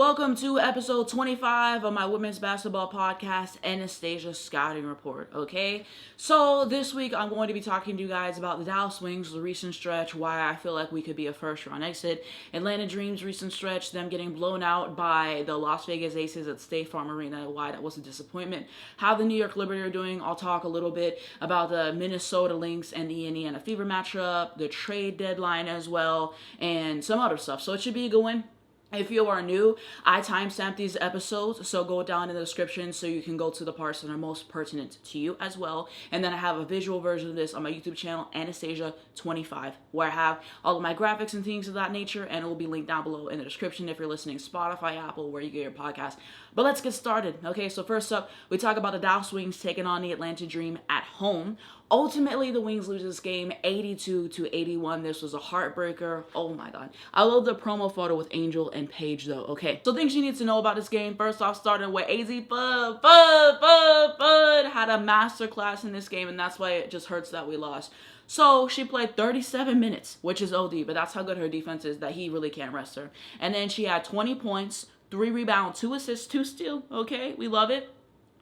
welcome to episode 25 of my women's basketball podcast, Anastasia Scouting Report, okay? So this week I'm going to be talking to you guys about the Dallas Wings, the recent stretch, why I feel like we could be a first-round exit, Atlanta Dream's recent stretch, them getting blown out by the Las Vegas Aces at State Farm Arena, why that was a disappointment, how the New York Liberty are doing. I'll talk a little bit about the Minnesota Lynx and the Indiana Fever matchup, the trade deadline as well, and some other stuff. So it should be a good one. If you are new, I timestamp these episodes, so go down in the description so you can go to the parts that are most pertinent to you as well. And then I have a visual version of this on my YouTube channel, Anastasia25, where I have all of my graphics and things of that nature, and it will be linked down below in the description if you're listening Spotify, Apple, where you get your podcast. But let's get started. Okay, so first up, we talk about the Dallas Wings taking on the Atlanta Dream at home. Ultimately, the Wings lose this game 82-81. This was a heartbreaker. Oh my God. I love the promo photo with Angel and Paige though. Okay, so things you need to know about this game. First off, starting with Azzi Bud had a masterclass in this game, and that's why it just hurts that we lost. So she played 37 minutes, which is OD, but that's how good her defense is that he really can't rest her. And then she had 20 points, 3 rebounds, 2 assists, 2 steals. Okay, we love it.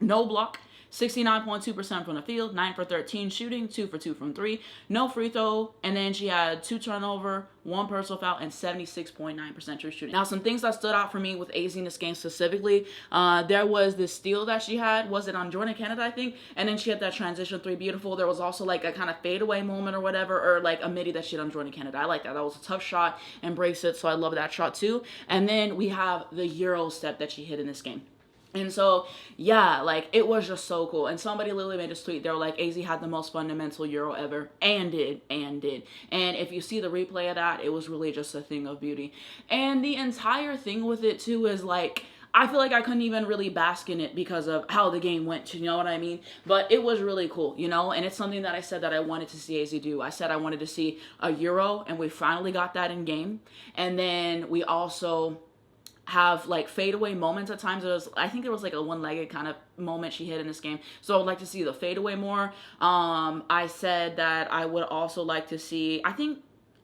No block. 69.2% from the field, 9 for 13 shooting, 2 for 2 from 3, no free throw, and then she had 2 turnover, 1 personal foul, and 76.9% true shooting. Now, some things that stood out for me with Azzi in this game specifically, there was this steal that she had, was it on Jordan Canada, I think, and then she had that transition 3, beautiful. There was also like a kind of fadeaway moment or whatever, or like a midi that she had on Jordan Canada. I like that. That was a tough shot, embrace it, so I love that shot too. And then we have the Euro step that she hit in this game. And so, yeah, like, it was just so cool. And somebody literally made a tweet. They were like, Azzi had the most fundamental Euro ever. And did. And if you see the replay of that, it was really just a thing of beauty. And the entire thing with it, too, is, like, I feel like I couldn't even really bask in it because of how the game went, you know what I mean? But it was really cool, you know? And it's something that I said that I wanted to see Azzi do. I said I wanted to see a Euro, and we finally got that in game. And then we also have like fadeaway moments at times. I think there was like a one-legged kind of moment she hit in this game, so I would like to see the fadeaway more. I said that I would also like to see,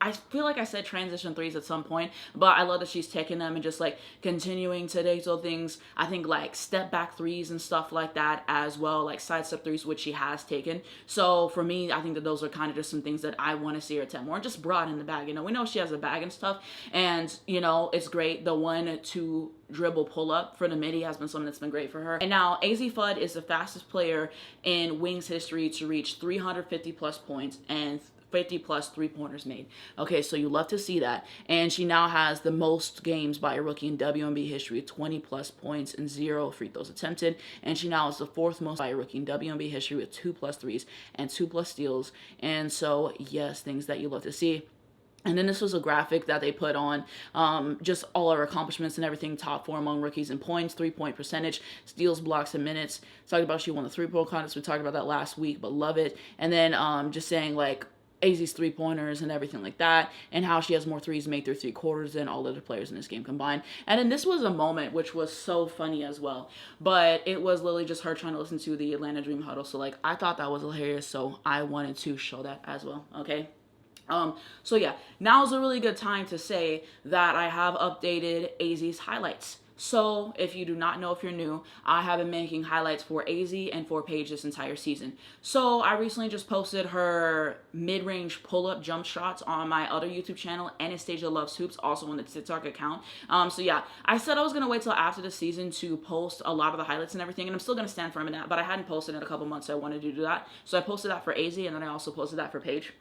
I feel like I said transition threes at some point, but I love that she's taking them and just like continuing to do those things. I think like step back threes and stuff like that as well, like side step threes, which she has taken. So for me, I think that those are kind of just some things that I want to see her attempt more, and just broad in the bag. You know, we know she has a bag and stuff, and you know, it's great. The 1-2 dribble pull up for the midi has been something that's been great for her. And now Azzi Fudd is the fastest player in Wings history to reach 350 plus points and 50 plus 3-pointers made. Okay, so you love to see that. And she now has the most games by a rookie in WNBA history, 20 plus points and 0 free throws attempted. And she now is the 4th most by a rookie in WNBA history with 2 plus threes and 2 plus steals. And so, yes, things that you love to see. And then this was a graphic that they put on just all our accomplishments and everything. Top 4 among rookies in points, 3-point percentage, steals, blocks, and minutes. Talking about she won the 3-point contest. We talked about that last week, but love it. And then just saying like Azzi's 3-pointers and everything like that, and how she has more threes made through 3 quarters than all other players in this game combined. And then this was a moment which was so funny as well, but it was literally just her trying to listen to the Atlanta Dream huddle. So like, I thought that was hilarious, so I wanted to show that as well. Okay. So yeah, now is a really good time to say that I have updated Azzi's highlights. So if you do not know, if you're new, I have been making highlights for Azzi and for Paige this entire season. So I recently just posted her mid-range pull-up jump shots on my other YouTube channel, Anastasia Loves Hoops, also on the TikTok account. So yeah, I said I was going to wait till after the season to post a lot of the highlights and everything, and I'm still going to stand firm in that, but I hadn't posted in a couple months, so I wanted to do that. So I posted that for Azzi, and then I also posted that for Paige.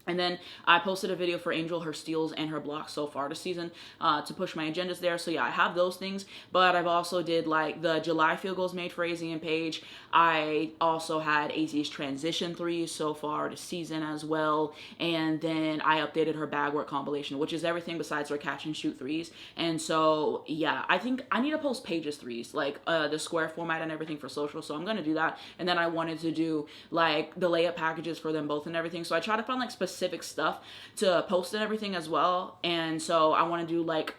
And then I posted a video for Angel, her steals and her blocks so far this season to push my agendas there. So yeah, I have those things, but I've also did like the July field goals made for Azzi and Paige. I also had Azzi's transition threes so far this season as well. And then I updated her bag work compilation, which is everything besides her catch and shoot threes. And so yeah, I think I need to post Paige's threes, like the square format and everything for social. So I'm going to do that. And then I wanted to do like the layup packages for them both and everything. So I try to find like specific stuff to post and everything as well. And so I want to do like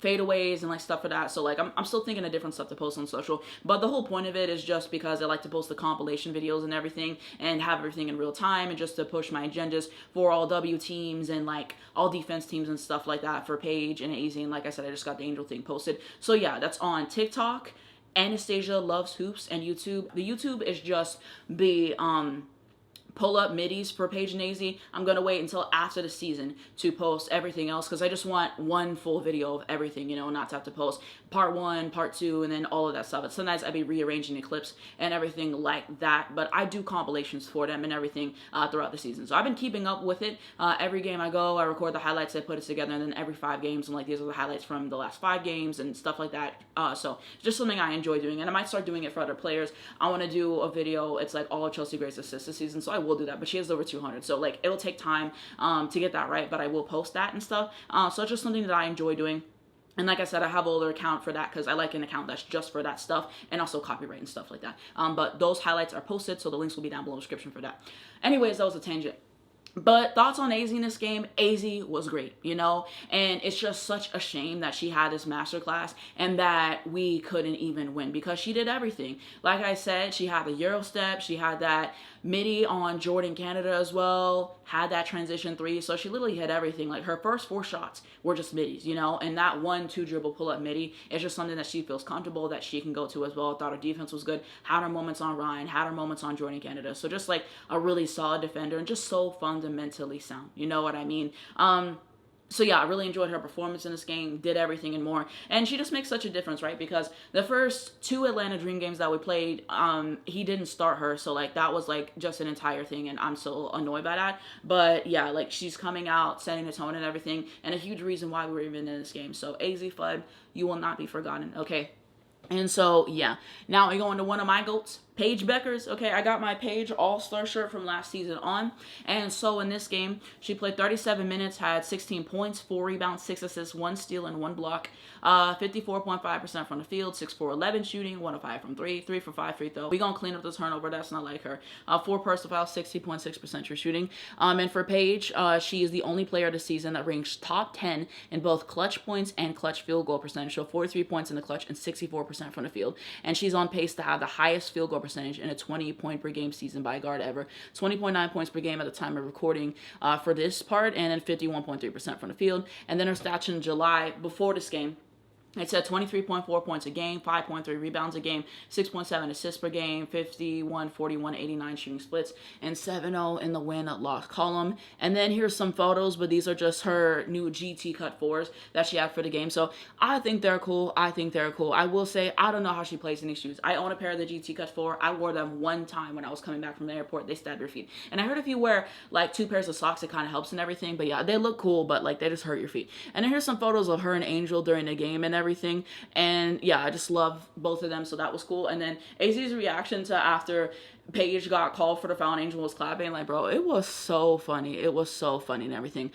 fadeaways and like stuff for that. So like I'm still thinking of different stuff to post on social, but the whole point of it is just because I like to post the compilation videos and everything and have everything in real time, and just to push my agendas for all W teams and like all defense teams and stuff like that for Paige and Azzi. And like I said, I just got the Angel thing posted. So yeah, that's on TikTok, Anastasia Loves Hoops, and YouTube. The YouTube is just the pull up middies for Paige and Azzi. I'm gonna wait until after the season to post everything else, because I just want one full video of everything, you know, not to have to post part 1, part 2, and then all of that stuff. But sometimes I'd be rearranging the clips and everything like that, but I do compilations for them and everything throughout the season. So I've been keeping up with it. Every game I go, I record the highlights, I put it together, and then every 5 games, and like these are the highlights from the last 5 games and stuff like that. So just something I enjoy doing, and I might start doing it for other players. I want to do a video, it's like all of Chelsea Gray's assists this season, so I will do that, but she has over 200, so like it'll take time to get that right, but I will post that and stuff. So it's just something that I enjoy doing. And like I said, I have an older account for that because I like an account that's just for that stuff, and also copyright and stuff like that. But those highlights are posted, so the links will be down below in the description for that. Anyways, that was a tangent. But thoughts on Azzi in this game. Azzi was great, you know, and it's just such a shame that she had this masterclass and that we couldn't even win, because she did everything. Like I said, she had the Euro step, she had that midi on Jordan Canada as well, had that transition 3, so she literally hit everything. Like her first 4 shots were just middies, you know, and that 1-2 dribble pull up midi is just something that she feels comfortable that she can go to as well. Thought her defense was good, had her moments on Ryan, had her moments on Jordan Canada, so just like a really solid defender and just so fundamentally sound, you know what I mean? So yeah, I really enjoyed her performance in this game, did everything and more. And she just makes such a difference, right? Because the first 2 Atlanta Dream games that we played, he didn't start her. So like that was like just an entire thing, and I'm so annoyed by that. But yeah, like she's coming out, setting the tone and everything, and a huge reason why we were even in this game. So Azzi Flood, you will not be forgotten, okay? And so, yeah. Now we go into one of my GOATs, Paige Bueckers. Okay, I got my Paige All-Star shirt from last season on. And so in this game, she played 37 minutes, had 16 points, 4 rebounds, 6 assists, 1 steal, and 1 block. 54.5% from the field, 6-4-11 shooting, 1 of 5 from 3, 3 for 5 free throw. We gonna clean up the turnover, that's not like her. 4 personal fouls, 60.6% true shooting. And for Paige, she is the only player this season that ranks top 10 in both clutch points and clutch field goal percentage. So 43 points in the clutch and 64% from the field. And she's on pace to have the highest field goal percentage in a 20-point per game season by a guard ever. 20.9 points per game at the time of recording for this part, and then 51.3% from the field. And then her stats in July before this game, it's at 23.4 points a game, 5.3 rebounds a game, 6.7 assists per game, 51, 41, 89 shooting splits, and 7-0 in the win-loss column. And then here's some photos, but these are just her new GT cut 4s that she had for the game. So I think they're cool. I think they're cool. I will say, I don't know how she plays in these shoes. I own a pair of the GT cut 4. I wore them one time when I was coming back from the airport. They stabbed your feet. And I heard if you wear like 2 pairs of socks, it kind of helps and everything. But yeah, they look cool, but like they just hurt your feet. And then here's some photos of her and Angel during the game and everything. And yeah, I just love both of them, so that was cool. And then Azzi's reaction to after Paige got called for the foul and Angel was clapping, like, bro, it was so funny. It was so funny and everything.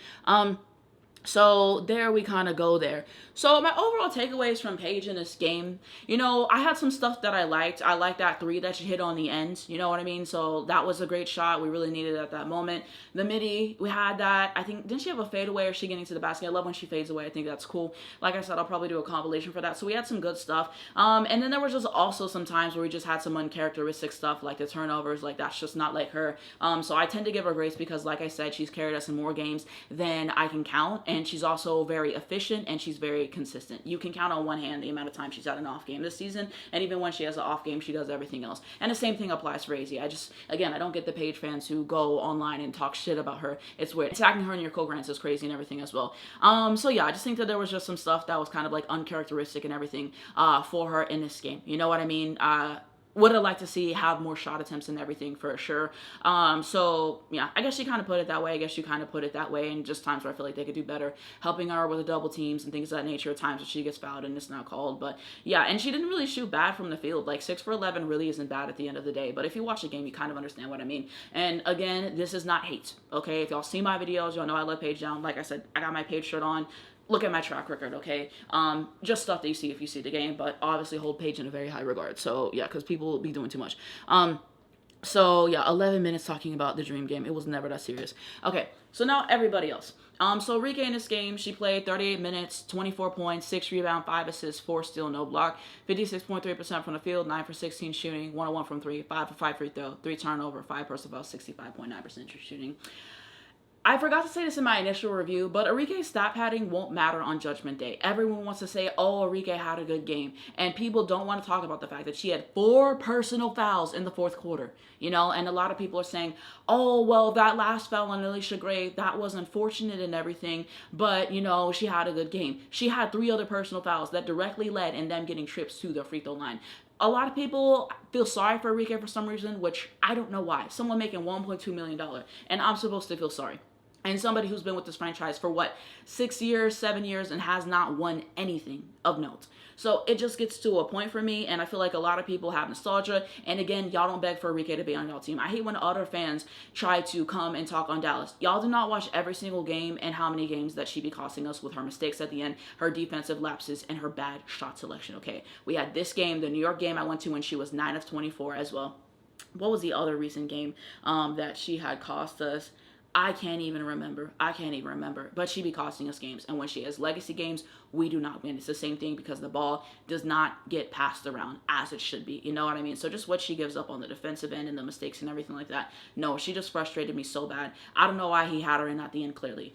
So there we kind of go there. So my overall takeaways from Paige in this game, you know, I had some stuff that I liked. I liked that 3 that she hit on the end, you know what I mean? So that was a great shot. We really needed it at that moment. The midi, we had that. I think, didn't she have a fadeaway or she getting to the basket? I love when she fades away. I think that's cool. Like I said, I'll probably do a compilation for that. So we had some good stuff. And then there was just also some times where we just had some uncharacteristic stuff, like the turnovers. Like that's just not like her. So I tend to give her grace because, like I said, she's carried us in more games than I can count. And she's also very efficient and she's very consistent. You can count on one hand the amount of time she's had an off game this season, and even when she has an off game, she does everything else. And the same thing applies for Azzi. I don't get the Paige fans who go online and talk shit about her. It's weird. Attacking her in your co-grants is crazy and everything as well. So yeah, I just think that there was just some stuff that was kind of like uncharacteristic and everything for her in this game. You know what I mean? Would have liked to see have more shot attempts and everything for sure. So yeah, I guess she kind of put it that way. And just times where I feel like they could do better, helping her with the double teams and things of that nature. Times where she gets fouled and it's not called. But yeah, and she didn't really shoot bad from the field. Like 6 for 11 really isn't bad at the end of the day. But if you watch the game, you kind of understand what I mean. And again, this is not hate. Okay, if y'all see my videos, y'all know I love Paige down. Like I said, I got my Paige shirt on. Look at my track record, okay? Just stuff that you see if you see the game, but obviously hold Paige in a very high regard. So yeah, because people will be doing too much. So yeah, 11 minutes talking about the dream game. It was never that serious. Okay, so now everybody else. So Rika in this game, she played 38 minutes, 24 points, 6 rebounds, 5 assists, 4 steal, no block, 56.3% from the field, 9 for 16 shooting, 101 from 3, 5 for 5 free throw, 3 turnover, 5 personal foul, 65.9% shooting. I forgot to say this in my initial review, but Arike's stat padding won't matter on Judgment Day. Everyone wants to say, oh, Arike had a good game. And people don't want to talk about the fact that she had 4 personal fouls in the fourth quarter. And a lot of people are saying, oh, well, that last foul on Alicia Gray, that was unfortunate and everything, but, she had a good game. She had 3 other personal fouls that directly led in them getting trips to the free throw line. A lot of people feel sorry for Arike for some reason, which I don't know why. Someone making $1.2 million, and I'm supposed to feel sorry. And somebody who's been with this franchise for 6 years, 7 years, and has not won anything of note. So it just gets to a point for me, and I feel like a lot of people have nostalgia. And again, y'all don't beg for Arike to be on y'all team. I hate when other fans try to come and talk on Dallas. Y'all do not watch every single game and how many games that she be costing us with her mistakes at the end, her defensive lapses, and her bad shot selection, okay? We had this game, the New York game I went to when she was 9 of 24 as well. What was the other recent game that she had cost us? I can't even remember. But she be costing us games. And when she has legacy games, we do not win. It's the same thing because the ball does not get passed around as it should be. You know what I mean? So just what she gives up on the defensive end and the mistakes and everything like that. No, she just frustrated me so bad. I don't know why he had her in at the end clearly.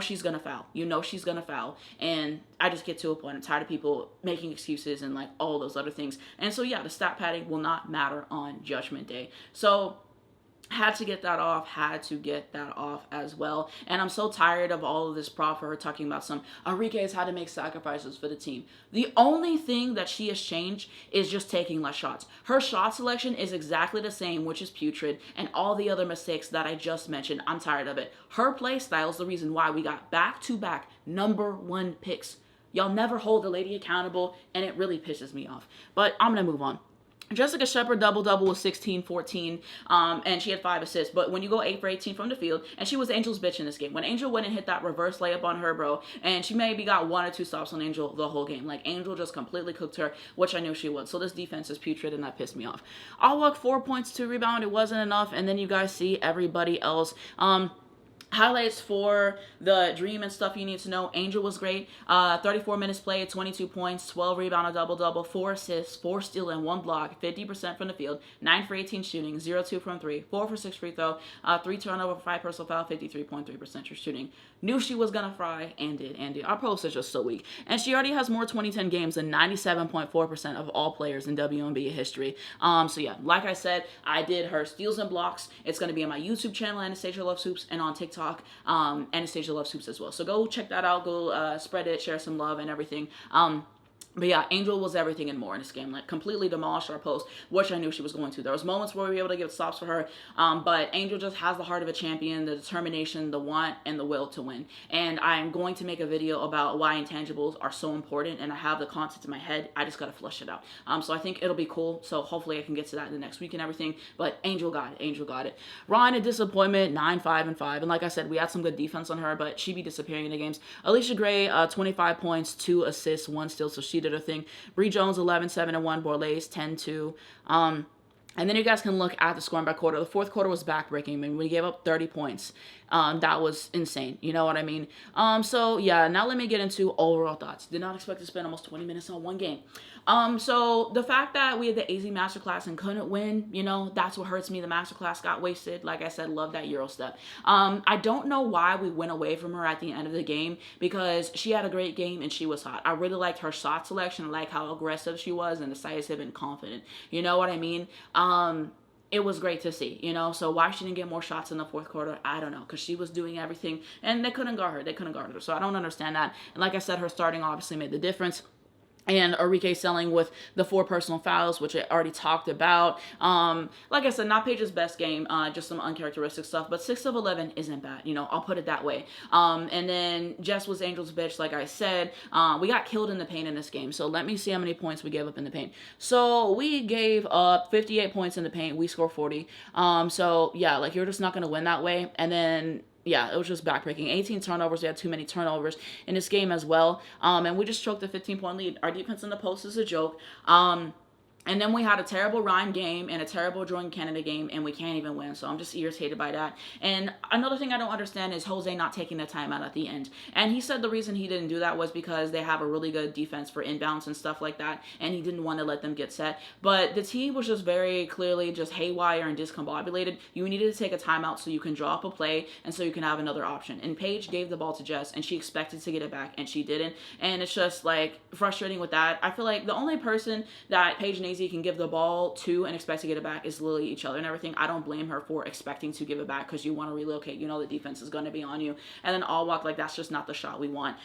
She's going to foul. And I just get to a point. I'm tired of people making excuses and all those other things. And so, yeah, the stat padding will not matter on Judgment Day. So had to get that off as well. And I'm so tired of all of this prop for her talking about some Arike has had to make sacrifices for the team. The only thing that she has changed is just taking less shots. Her shot selection is exactly the same, which is putrid, and all the other mistakes that I just mentioned, I'm tired of it. Her play style is the reason why we got back-to-back #1 picks. Y'all never hold the lady accountable, and it really pisses me off. But I'm going to move on. Jessica Shepard double-double with 16, 14, and she had 5 assists. But when you go 8 for 18 from the field, and she was Angel's bitch in this game. When Angel went and hit that reverse layup on her, bro, and she maybe got 1 or 2 stops on Angel the whole game. Angel just completely cooked her, which I knew she would. So this defense is putrid, and that pissed me off. Awak, 4 points, 2 rebound. It wasn't enough, and then you guys see everybody else. Highlights for the dream and stuff you need to know. Angel was great. 34 minutes played, 22 points, 12 rebound, a double-double, 4 assists, 4 steal, and 1 block, 50% from the field, 9 for 18 shooting, 0-2 from 3, 4 for 6 free throw, 3 turnover, 5 personal foul, 53.3% shooting. Knew she was going to fry, and did. Our post is just so weak. And she already has more 2010 games than 97.4% of all players in WNBA history. So yeah, like I said, I did her steals and blocks. It's going to be on my YouTube channel, Anastasia Loves Hoops, and on TikTok, Anastasia Loves Hoops as well. So go check that out. Go spread it, share some love and everything. But yeah, Angel was everything and more in this game. Completely demolished our post, which I knew she was going to. There was moments where we were able to give stops for her, but Angel just has the heart of a champion, the determination, the want, and the will to win. And I'm going to make a video about why intangibles are so important, and I have the content in my head. I just got to flush it out. So I think it'll be cool. So hopefully I can get to that in the next week and everything. But Angel got it. Ryan, a disappointment, 9-5-5. And like I said, we had some good defense on her, but she be disappearing in the games. Alicia Gray, 25 points, 2 assists, 1 steal, so she did her thing. Bree Jones, 11-7-1, Borlase, 10-2. And then you guys can look at the scoring by quarter. The fourth quarter was backbreaking. I mean, we gave up 30 points. That was insane. You know what I mean? So yeah, now let me get into overall thoughts. Did not expect to spend almost 20 minutes on one game. So the fact that we had the AZ Masterclass and couldn't win, that's what hurts me. The Masterclass got wasted. Like I said, love that Euro step. I don't know why we went away from her at the end of the game, because she had a great game and she was hot. I really liked her shot selection. I like how aggressive she was and decisive and confident. You know what I mean? It was great to see, so why she didn't get more shots in the fourth quarter, I don't know, because she was doing everything and they couldn't guard her. So I don't understand that. And like I said, her starting obviously made the difference. And Arike selling with the 4 personal fouls, which I already talked about. Like I said, not Paige's best game, just some uncharacteristic stuff. But 6 of 11 isn't bad, I'll put it that way. And then Jess was Angel's bitch, like I said. We got killed in the paint in this game. So let me see how many points we gave up in the paint. So we gave up 58 points in the paint. We scored 40. So yeah, you're just not going to win that way. And then yeah, it was just backbreaking. 18 turnovers. We had too many turnovers in this game as well. And we just choked a 15-point lead. Our defense in the post is a joke. And then we had a terrible Ryan game and a terrible Jordan Canada game, and we can't even win. So I'm just irritated by that. And another thing I don't understand is Jose not taking the timeout at the end. And he said the reason he didn't do that was because they have a really good defense for inbounds and stuff like that, and he didn't want to let them get set. But the team was just very clearly just haywire and discombobulated. You needed to take a timeout so you can draw up a play and so you can have another option. And Paige gave the ball to Jess, and she expected to get it back, and she didn't. And it's just like frustrating with that. I feel like the only person that Paige and Azzi can give the ball to and expect to get it back is literally each other and everything. I don't blame her for expecting to give it back because you want to relocate. You know the defense is going to be on you. And then all walk, like, that's just not the shot we want.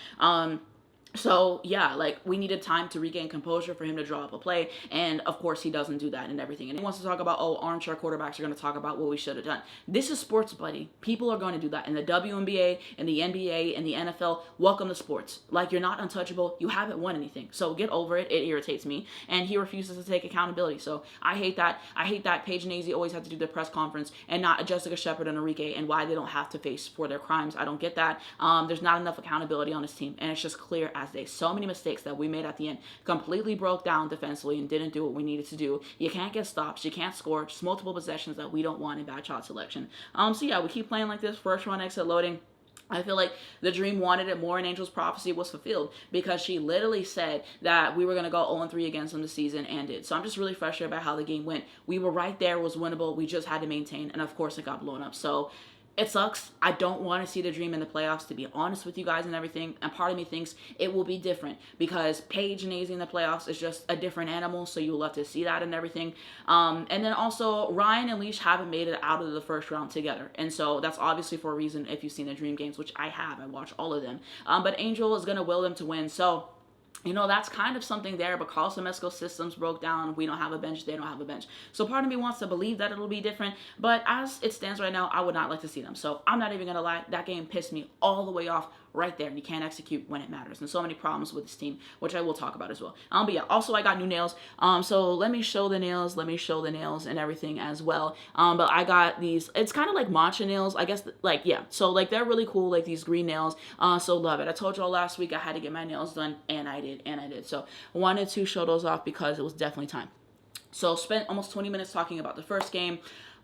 So, yeah, like, we needed time to regain composure for him to draw up a play, and, of course, he doesn't do that and everything. And he wants to talk about, oh, armchair quarterbacks are going to talk about what we should have done. This is sports, buddy. People are going to do that. In the WNBA, in the NBA, in the NFL, welcome to sports. Like, you're not untouchable. You haven't won anything. So get over it. It irritates me. And he refuses to take accountability. So I hate that. I hate that Paige and Azzi always have to do the press conference and not Jessica Shepard and Enrique, and why they don't have to face for their crimes. I don't get that. There's not enough accountability on this team, and it's just clear as day. So many mistakes that we made at the end, completely broke down defensively and didn't do what we needed to do. You can't get stops, you can't score, just multiple possessions that we don't want in bad shot selection. So yeah, we keep playing like this. First run exit loading. I feel like the dream wanted it more, and Angel's prophecy was fulfilled because she literally said that we were going to go 0-3 against them this season, and did. So I'm just really frustrated about how the game went. We were right there, it was winnable, we just had to maintain, and of course it got blown up. So it sucks. I don't want to see the dream in the playoffs, to be honest with you guys and everything. And part of me thinks it will be different because Paige and Azzi in the playoffs is just a different animal. So you'll love to see that and everything. And then also Ryan and Leash haven't made it out of the first round together. And so that's obviously for a reason if you've seen the dream games, which I have. I watched all of them. But Angel is going to will them to win. So you know, that's kind of something there, but Carlos Mesco's systems broke down. We don't have a bench. They don't have a bench. So part of me wants to believe that it'll be different, but as it stands right now, I would not like to see them. So I'm not even going to lie. That game pissed me all the way off right there, and you can't execute when it matters. And so many problems with this team, which I will talk about as well. But yeah, also I got new nails. So let me show the nails. Let me show the nails and everything as well. But I got these, it's kind of like matcha nails, I guess, like, yeah. So like, they're really cool, like these green nails. So love it. I told y'all last week I had to get my nails done, and I did. So I wanted to show those off because it was definitely time. So spent almost 20 minutes talking about the first game.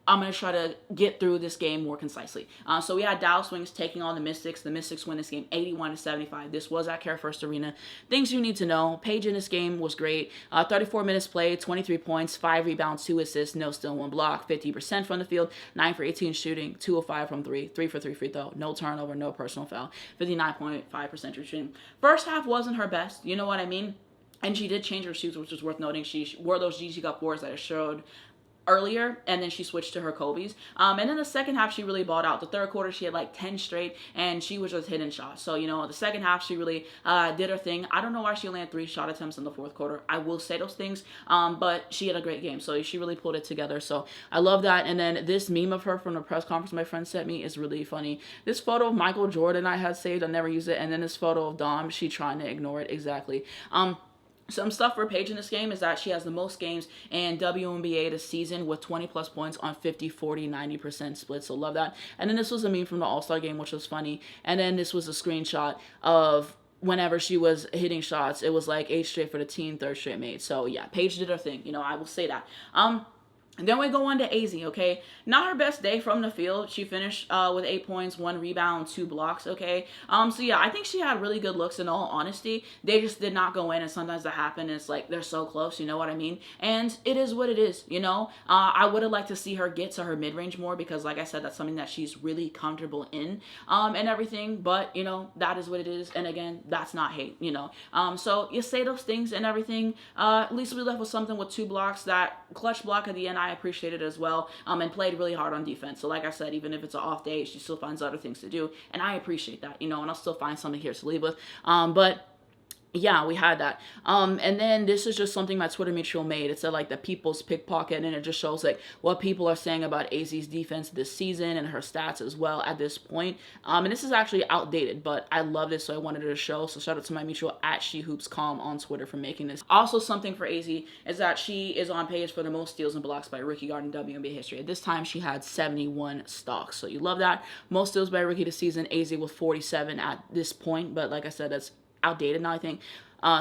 I'm going to try to get through this game more concisely. So we had Dallas Wings taking on the Mystics. The Mystics win this game 81-75. This was at Care First Arena. Things you need to know. Paige in this game was great. 34 minutes played, 23 points, 5 rebounds, 2 assists, no steal, 1 block, 50% from the field, 9 for 18 shooting, 2 of 5 from 3, 3 for 3 free throw, no turnover, no personal foul, 59.5% shooting. First half wasn't her best, you know what I mean? And she did change her shoes, which was worth noting. She wore those GG Cup 4s that I showed earlier, and then she switched to her Kobe's. And then the second half, she really balled out. The third quarter, she had like 10 straight, and she was just hitting shots. So, you know, the second half, she really did her thing. I don't know why she only had 3 shot attempts in the fourth quarter. I will say those things, but she had a great game. So she really pulled it together. So I love that. And then this meme of her from the press conference my friend sent me is really funny. This photo of Michael Jordan I had saved, I never used it. And then this photo of Dom, she trying to ignore it. Exactly. Some stuff for Paige in this game is that she has the most games in WNBA this season with 20 plus points on 50, 40, 90% split. So love that. And then this was a meme from the All-Star game, which was funny. And then this was a screenshot of whenever she was hitting shots. It was like 8 straight for the team, 3rd straight made. So yeah, Paige did her thing. You know, I will say that. And then we go on to Azzi, okay? Not her best day from the field. She finished with 8 points, 1 rebound, 2 blocks, okay? So yeah, I think she had really good looks in all honesty. They just did not go in, and sometimes that happens. It's like they're so close, you know what I mean? And it is what it is, you know? I would have liked to see her get to her mid-range more because, like I said, that's something that she's really comfortable in and everything. But, you know, that is what it is. And again, that's not hate, you know? So you say those things and everything. At least we left with something with 2 blocks. That clutch block at the end, I appreciated as well, and played really hard on defense. So like I said, even if it's an off day, she still finds other things to do, and I appreciate that, you know, and I'll still find something here to leave with. But yeah, we had that. And then this is just something my Twitter mutual made. It said like the people's pickpocket, and it just shows like what people are saying about Azzi's defense this season and her stats as well at this point. And this is actually outdated, but I love this, so I wanted to show. So shout out to my mutual at SheHoopsCalm on Twitter for making this. Also, something for Azzi is that she is on pace for the most steals and blocks by a rookie guard in WNBA history. At this time, she had 71 stocks, so you love that. Most steals by a rookie this season, Azzi with 47 at this point, but like I said, that's outdated now, I think.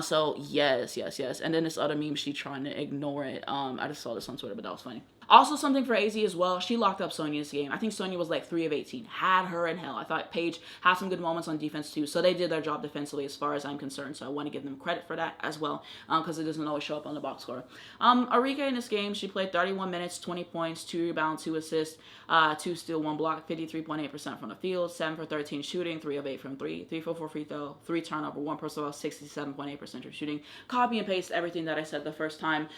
So yes, yes, yes. And then this other meme, she trying to ignore it. I just saw this on Twitter, but that was funny. Also, something for AZ as well. She locked up Sonya this game. I think Sonya was like 3 of 18. Had her in hell. I thought Paige had some good moments on defense too. So they did their job defensively as far as I'm concerned. So I want to give them credit for that as well, because it doesn't always show up on the box score. Arike in this game, she played 31 minutes, 20 points, 2 rebounds, 2 assists, 2 steal, 1 block, 53.8% from the field, 7 for 13 shooting, 3 of 8 from 3, 3 for 4 free throw, 3 turnover, 1 personal foul, 67.8% of shooting. Copy and paste everything that I said the first time.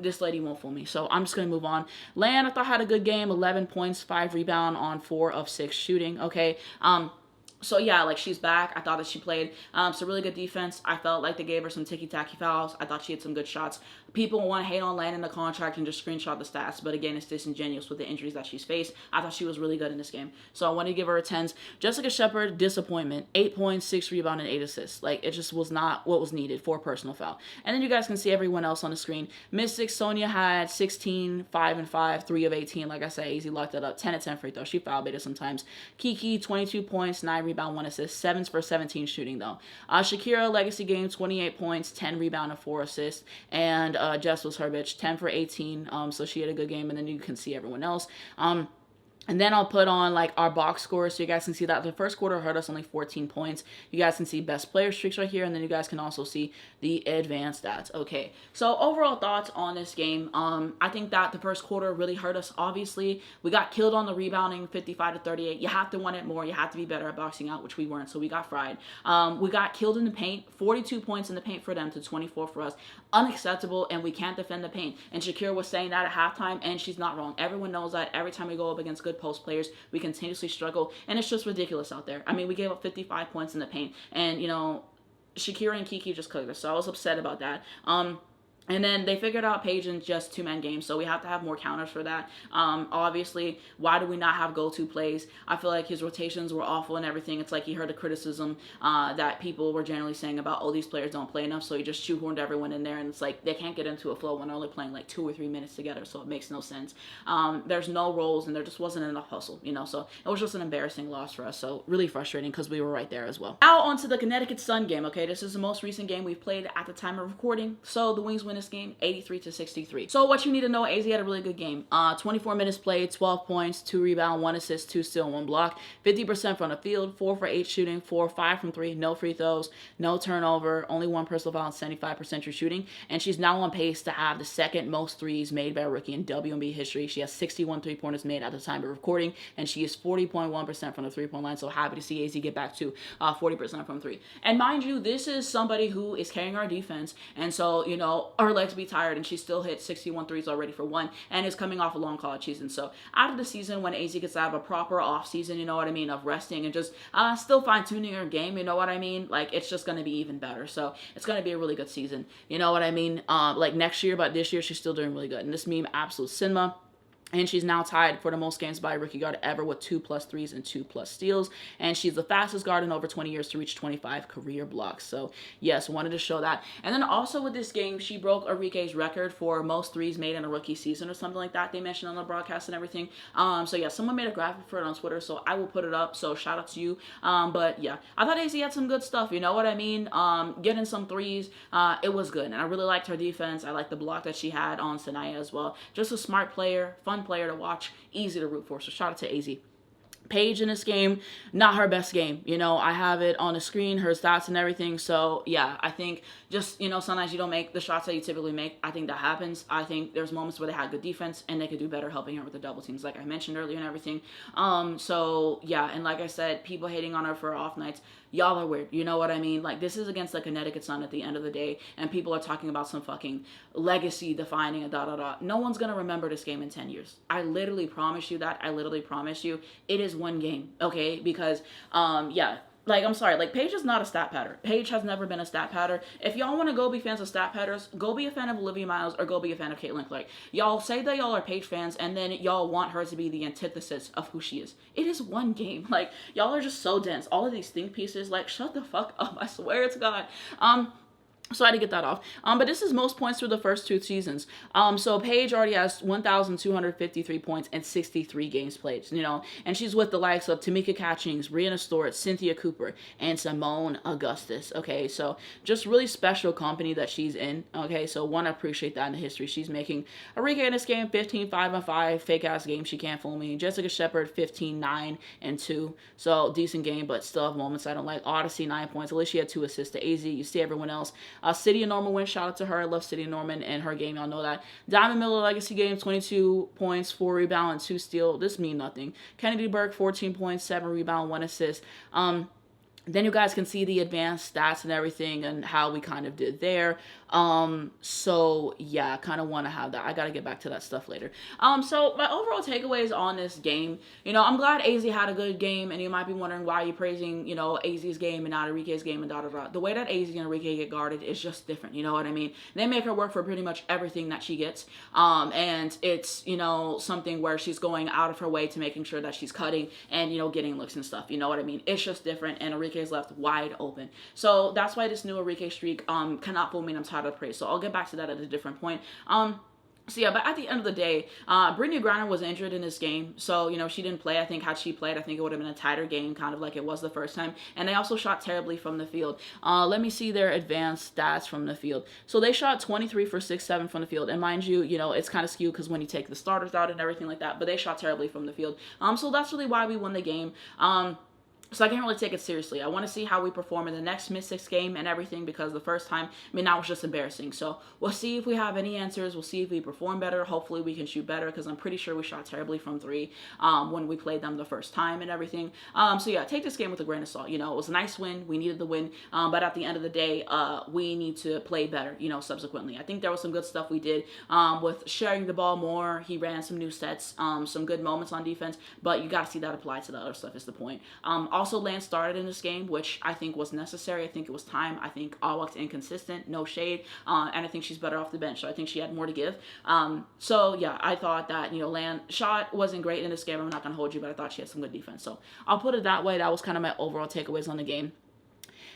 This lady won't fool me. So I'm just going to move on. Lan, I thought, had a good game, 11 points, 5 rebound on 4 of 6 shooting. Okay. So yeah, like, she's back. I thought that she played some really good defense. I felt like they gave her some ticky-tacky fouls. I thought she had some good shots. People want to hate on Lan in the contract and just screenshot the stats, but again, it's disingenuous with the injuries that she's faced. I thought she was really good in this game, so I want to give her a 10s. Jessica Shepard, disappointment. 8 points, 6 rebound, and 8 assists. Like, it just was not what was needed for a personal foul. And then you guys can see everyone else on the screen. Mystic, Sonya had 16, 5 and 5, 3 of 18. Like I said, AZ locked it up. 10 of 10 free throw. She foul baited sometimes. Kiki, 22 points, 9 rebound, 1 assist. 7s for 17 shooting though. Shakira, legacy game, 28 points, 10 rebound, and 4 assists. And Jess was her bitch, 10 for 18. So she had a good game, and then you can see everyone else. And then I'll put on, like, our box scores so you guys can see that the first quarter hurt us only 14 points. You guys can see best player streaks right here, and then you guys can also see the advanced stats. Okay, so overall thoughts on this game. I think that the first quarter really hurt us, obviously. We got killed on the rebounding, 55 to 38. You have to want it more. You have to be better at boxing out, which we weren't, so we got fried. We got killed in the paint, 42 points in the paint for them to 24 for us. Unacceptable, and we can't defend the paint. And Shakira was saying that at halftime, and she's not wrong. Everyone knows that every time we go up against good post players, we continuously struggle, and it's just ridiculous out there. I mean, we gave up 55 points in the paint, and, you know, Shakira and Kiki just cooked us, so I was upset about that. And then they figured out Paige in just 2-man games, so we have to have more counters for that. Obviously, why do we not have go-to plays? I feel like his rotations were awful and everything. It's like he heard the criticism that people were generally saying about, oh, these players don't play enough, so he just shoehorned everyone in there, and it's like they can't get into a flow when they're only playing like 2 or 3 minutes together, so it makes no sense. There's no roles, and there just wasn't enough hustle, you know, so it was just an embarrassing loss for us, so really frustrating because we were right there as well. Now onto the Connecticut Sun game, okay? This is the most recent game we've played at the time of recording, so the Wings win this game 83 to 63. So what you need to know, AZ had a really good game. 24 minutes played, 12 points, 2 rebound, 1 assist, 2 steal, 1 block, 50% from the field, 4 for 8 shooting, 4 5 from 3, no free throws, no turnover, only 1 personal foul, 75% true shooting, and she's now on pace to have the second most threes made by a rookie in WNBA history. She has 61 3-pointers made at the time of recording, and she is 40.1% from the 3-point line, so happy to see AZ get back to 40% from 3. And mind you, this is somebody who is carrying our defense, and so, you know, her legs be tired, and she still hit 61 threes already for 1, and is coming off a long college season. So after the season, when AZ gets out of a proper off season, you know what I mean, of resting and just still fine-tuning her game, you know what I mean, like, it's just going to be even better. So it's going to be a really good season, you know what I mean, like next year, but this year she's still doing really good. And this meme, absolute cinema. And she's now tied for the most games by a rookie guard ever with 2+ threes and 2+ steals. And she's the fastest guard in over 20 years to reach 25 career blocks. So, yes, wanted to show that. And then also with this game, she broke Arike's record for most threes made in a rookie season or something like that. They mentioned on the broadcast and everything. So, yeah, someone made a graphic for it on Twitter, so I will put it up. So, shout out to you. But, yeah, I thought AZ had some good stuff. You know what I mean? Getting some threes, it was good. And I really liked her defense. I liked the block that she had on Sanaya as well. Just a smart player, fun player to watch, easy to root for. So shout out to AZ. Paige in this game, not her best game. You know, I have it on the screen, her stats and everything. So, yeah, I think just, you know, sometimes you don't make the shots that you typically make. I think that happens. I think there's moments where they had good defense and they could do better helping her with the double teams, like I mentioned earlier and everything. So, yeah, and like I said, people hating on her for off nights, y'all are weird. You know what I mean? Like, this is against the Connecticut Sun at the end of the day, and people are talking about some fucking legacy defining a da-da-da. No one's going to remember this game in 10 years. I literally promise you that. I literally promise you. It is one game, okay? Because, yeah, like, I'm sorry, like, Paige is not a stat pattern. Paige has never been a stat pattern. If y'all want to go be fans of stat patterns, go be a fan of Olivia Miles or go be a fan of Caitlin Clark. Y'all say that y'all are Paige fans, and then y'all want her to be the antithesis of who she is. It is one game. Like, y'all are just so dense. All of these think pieces, like, shut the fuck up. I swear to God. So I had to get that off. But this is most points through the first 2 seasons. So Paige already has 1,253 points and 63 games played, and she's with the likes of Tamika Catchings, Brianna Stewart, Cynthia Cooper, and Simone Augustus. Okay, so just really special company that she's in. Okay, so want to appreciate that in the history she's making. Arika in this game, 15, 5-5, fake ass game, she can't fool me. Jessica Shepard, 15, 9-2. So decent game, but still have moments I don't like. Odyssey, 9 points. At least she had 2 assists to AZ. You see everyone else. City of Norman win, shout out to her. I love City of Norman and her game, y'all know that. Diamond Miller Legacy game, 22 points, 4 rebound, and 2 steal. This mean nothing. Kennedy Burke, 14 points, 7 rebound, 1 assist. Then you guys can see the advanced stats and everything and how we kind of did there. So yeah, I kind of want to have that. I got to get back to that stuff later. So my overall takeaways on this game, I'm glad AZ had a good game, and you might be wondering why you're praising, AZ's game and not Enrique's game and da-da-da. The way that AZ and Enrique get guarded is just different, you know what I mean? They make her work for pretty much everything that she gets. And it's, something where she's going out of her way to making sure that she's cutting and, getting looks and stuff, you know what I mean? It's just different, and Enrique's left wide open. So that's why this new Enrique streak, cannot fool me, and I'm tired of praise. So I'll get back to that at a different point. So yeah, but at the end of the day, Brittany Griner was injured in this game. So, she didn't play. I think had she played, I think it would have been a tighter game, kind of like it was the first time. And they also shot terribly from the field. Let me see their advanced stats from the field. So they shot 23 for 6-7 from the field. And mind you, it's kind of skewed because when you take the starters out and everything like that, but they shot terribly from the field. So that's really why we won the game. So I can't really take it seriously. I want to see how we perform in the next Mystics game and everything, because the first time, that was just embarrassing. So we'll see if we have any answers. We'll see if we perform better. Hopefully we can shoot better, because I'm pretty sure we shot terribly from 3 when we played them the first time and everything. So yeah, take this game with a grain of salt. It was a nice win. We needed the win. But at the end of the day, we need to play better, subsequently. I think there was some good stuff we did with sharing the ball more. He ran some new sets, some good moments on defense, but you got to see that apply to the other stuff is the point. Also, Lance started in this game, which I think was necessary. I think it was time. I think Awak's inconsistent, no shade, and I think she's better off the bench. So I think she had more to give. So yeah, I thought that, Lan shot wasn't great in this game. I'm not going to hold you, but I thought she had some good defense. So I'll put it that way. That was kind of my overall takeaways on the game.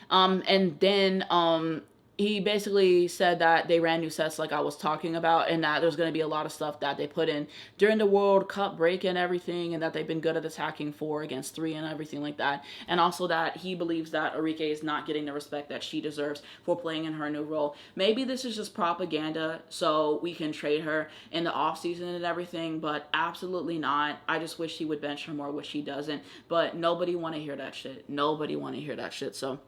And then he basically said that they ran new sets like I was talking about, and that there's going to be a lot of stuff that they put in during the World Cup break and everything, and that they've been good at attacking 4 against 3 and everything like that. And also that he believes that Enrique is not getting the respect that she deserves for playing in her new role. Maybe this is just propaganda so we can trade her in the offseason and everything, but absolutely not. I just wish he would bench her more, which he doesn't. But nobody want to hear that shit. Nobody want to hear that shit. So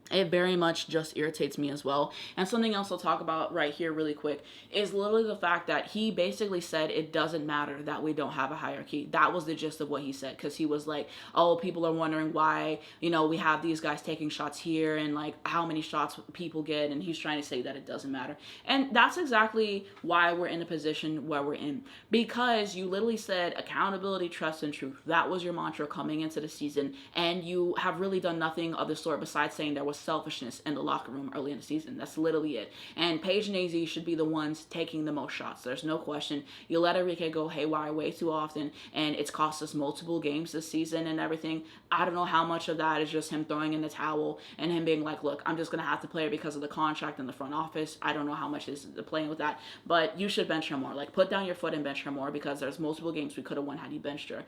it very much just irritates me as well. And something else I'll talk about right here really quick is literally the fact that he basically said it doesn't matter that we don't have a hierarchy. That was the gist of what he said, because he was like, oh, people are wondering why, we have these guys taking shots here and like how many shots people get, and he's trying to say that it doesn't matter. And that's exactly why we're in the position where we're in, because you literally said accountability, trust, and truth. That was your mantra coming into the season, and you have really done nothing of the sort besides saying there was selfishness in the locker room early in the season. That's literally it. And Paige and AZ should be the ones taking the most shots. There's no question. You let Enrique go haywire way too often, and it's cost us multiple games this season and everything. I don't know how much of that is just him throwing in the towel and him being like, look, I'm just going to have to play her because of the contract in the front office. I don't know how much is playing with that, but you should bench her more. Like, put down your foot and bench her more, because there's multiple games we could have won had you benched her.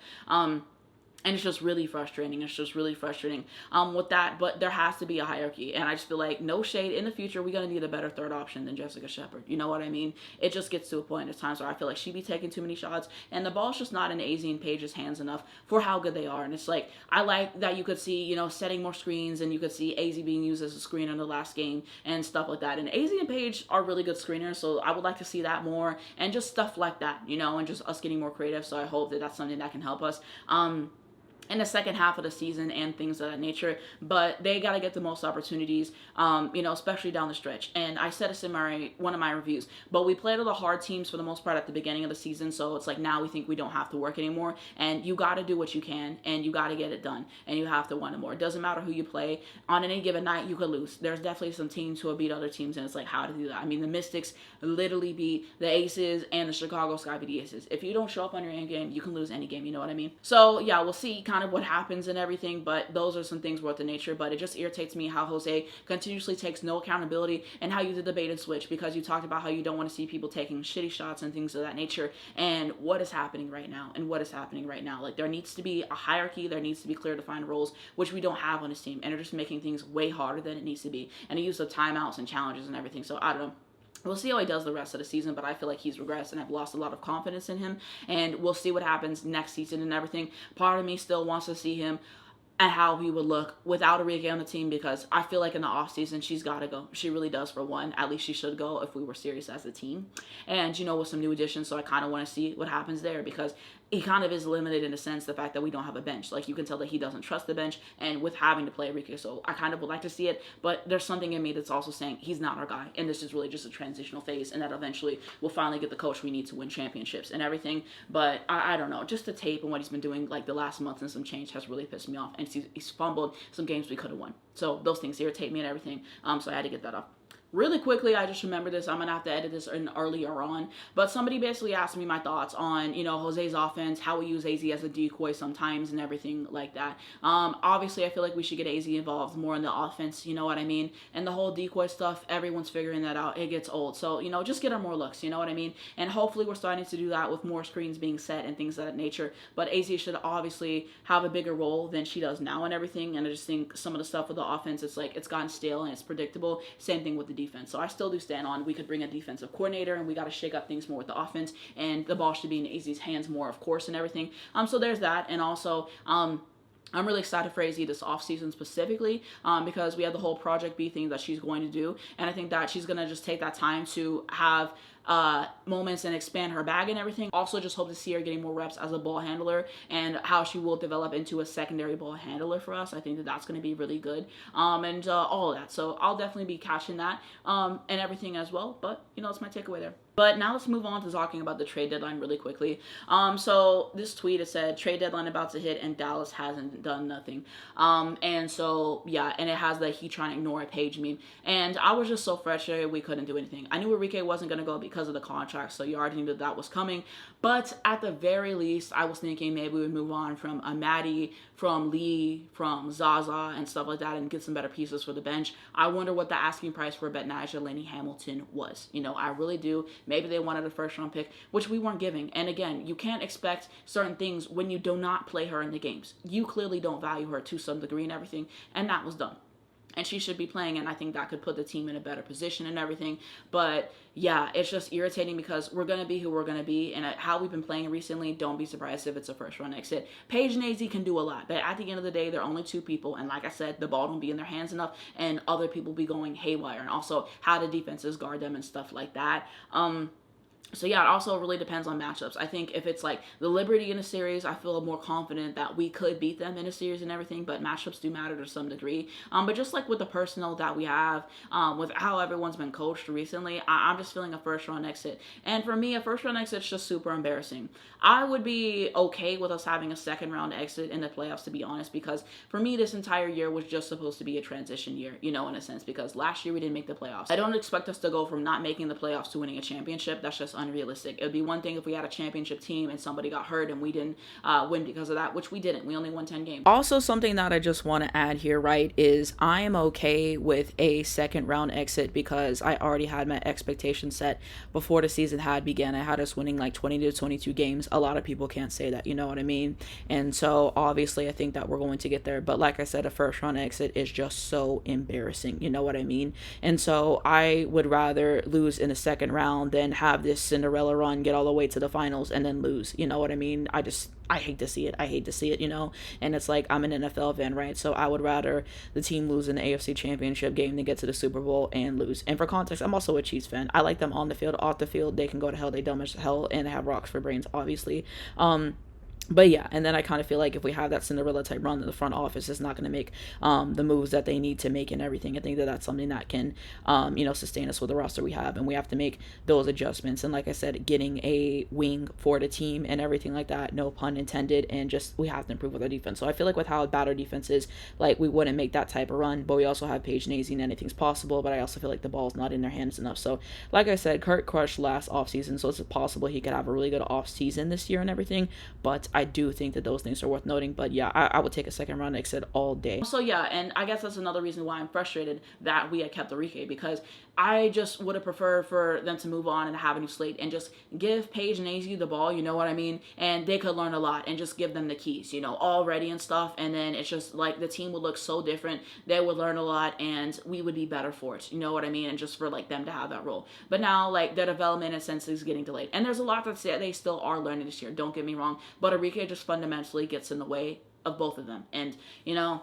And it's just really frustrating. It's just really frustrating with that. But there has to be a hierarchy. And I just feel like, no shade, in the future, we're going to need a better third option than Jessica Shepard. You know what I mean? It just gets to a point. There's times where I feel like she be taking too many shots, and the ball's just not in AZ and Paige's hands enough for how good they are. And it's like, I like that you could see, setting more screens, and you could see AZ being used as a screen in the last game and stuff like that. And AZ and Paige are really good screeners, so I would like to see that more, and just stuff like that, and just us getting more creative. So I hope that that's something that can help us in the second half of the season and things of that nature. But they got to get the most opportunities, especially down the stretch. And I said this in one of my reviews, but we played all the hard teams for the most part at the beginning of the season. So it's like, now we think we don't have to work anymore, and you got to do what you can, and you got to get it done, and you have to want it more. It doesn't matter who you play. On any given night, you could lose. There's definitely some teams who will beat other teams, and it's like, how to do that. The Mystics literally beat the Aces, and the Chicago Sky beat the Aces. If you don't show up on your end game, you can lose any game. You know what I mean? So yeah, we'll see kind kind of what happens and everything, but those are some things worth the nature. But it just irritates me how Jose continuously takes no accountability, and how you did the bait and switch, because you talked about how you don't want to see people taking shitty shots and things of that nature. And what is happening right now? Like, there needs to be a hierarchy, there needs to be clear defined roles, which we don't have on this team, and they're just making things way harder than it needs to be. And the use of timeouts and challenges and everything. So I don't know. We'll see how he does the rest of the season, but I feel like he's regressed, and I've lost a lot of confidence in him, and we'll see what happens next season and everything. Part of me still wants to see him and how he would look without Enrique on the team, because I feel like in the offseason, she's got to go. She really does, for one. At least she should go if we were serious as a team. And, with some new additions, so I kind of want to see what happens there, because he kind of is limited in a sense, the fact that we don't have a bench. Like, you can tell that he doesn't trust the bench, and with having to play Enrique, so I kind of would like to see it, but there's something in me that's also saying he's not our guy, and this is really just a transitional phase, and that eventually we'll finally get the coach we need to win championships and everything. But I don't know, just the tape and what he's been doing like the last month and some change has really pissed me off, and he's fumbled some games we could have won. So those things irritate me and everything. So I had to get that off. Really quickly, I just remember this. I'm going to have to edit this in earlier on. But somebody basically asked me my thoughts on, Jose's offense, how we use Azzi as a decoy sometimes and everything like that. Obviously, I feel like we should get Azzi involved more in the offense, you know what I mean? And the whole decoy stuff, everyone's figuring that out. It gets old. So, just get her more looks, you know what I mean? And hopefully we're starting to do that with more screens being set and things of that nature. But Azzi should obviously have a bigger role than she does now and everything. And I just think some of the stuff with the offense, it's like it's gotten stale and it's predictable. Same thing with the defense. So I still do stand on we could bring a defensive coordinator, and we got to shake up things more with the offense, and the ball should be in Azzi's hands more, of course, and everything. So there's that. And also I'm really excited for Azzi this offseason specifically, because we have the whole Project B thing that she's going to do, and I think that she's going to just take that time to have moments and expand her bag and everything. Also, just hope to see her getting more reps as a ball handler, and how she will develop into a secondary ball handler for us. I think that that's going to be really good, and all of that. So I'll definitely be catching that and everything as well. But it's my takeaway there. But now let's move on to talking about the trade deadline really quickly. So this tweet, it said, trade deadline about to hit and Dallas hasn't done nothing. And so, yeah, and it has the he trying to ignore a page meme. And I was just so frustrated we couldn't do anything. I knew Enrique wasn't going to go because of the contract, so you already knew that was coming. But at the very least, I was thinking maybe we would move on from Maddie, from Lee, from Zaza, and stuff like that, and get some better pieces for the bench. I wonder what the asking price for Betnaja Lenny Hamilton was. I really do. Maybe they wanted a first-round pick, which we weren't giving. And again, you can't expect certain things when you do not play her in the games. You clearly don't value her to some degree and everything, and that was done. And she should be playing, and I think that could put the team in a better position and everything. But yeah, it's just irritating because we're going to be who we're going to be, and how we've been playing recently, don't be surprised if it's a first-round exit. Paige and Azzi can do a lot, but at the end of the day, they're only two people, and like I said, the ball don't be in their hands enough, and other people be going haywire, and also how the defenses guard them and stuff like that. So yeah, it also really depends on matchups. I think if it's like the Liberty in a series, I feel more confident that we could beat them in a series and everything, but matchups do matter to some degree. But just like with the personnel that we have, with how everyone's been coached recently, I'm just feeling a first-round exit. And for me, a first-round exit is just super embarrassing. I would be okay with us having a second-round exit in the playoffs, to be honest, because for me, this entire year was just supposed to be a transition year, in a sense, because last year we didn't make the playoffs. I don't expect us to go from not making the playoffs to winning a championship. That's just unrealistic. It would be one thing if we had a championship team and somebody got hurt and we didn't win because of that, which we didn't. We only won 10 games. Also, something that I just want to add here, right, is I am okay with a second round exit because I already had my expectations set before the season had begun. I had us winning like 20 to 22 games. A lot of people can't say that, you know what I mean? And so obviously I think that we're going to get there. But like I said, a first round exit is just so embarrassing, you know what I mean? And so I would rather lose in the second round than have this Cinderella run, get all the way to the finals, and then lose. You know what I mean? I hate to see it. And it's like, I'm an NFL fan, right? So I would rather the team lose in the AFC Championship game than get to the Super Bowl and lose. And for context, I'm also a Chiefs fan. I like them on the field. Off the field, they can go to hell. They dumb as hell, and they have rocks for brains, obviously. But yeah, and then I kind of feel like if we have that Cinderella type run in the front office, it's not going to make the moves that they need to make and everything. I think that that's something that can, sustain us with the roster we have, and we have to make those adjustments. And like I said, getting a wing for the team and everything like that, no pun intended, and just we have to improve with our defense. So I feel like with how bad our defense is, like we wouldn't make that type of run, but we also have Paige and Azzi and anything's possible, but I also feel like the ball's not in their hands enough. So like I said, Kurt crushed last offseason, so it's possible he could have a really good offseason this year and everything, but I do think that those things are worth noting. But yeah, I would take a second round exit all day. So yeah, and I guess that's another reason why I'm frustrated that we had kept Enrique, because I just would have preferred for them to move on and have a new slate and just give Paige and Azzi the ball, you know what I mean? And they could learn a lot and just give them the keys, you know, all ready and stuff. And then it's just like the team would look so different. They would learn a lot and we would be better for it, you know what I mean? And just for like them to have that role. But now like their development in a sense is getting delayed. And there's a lot that they still are learning this year, don't get me wrong. But Enrique just fundamentally gets in the way of both of them. And, you know,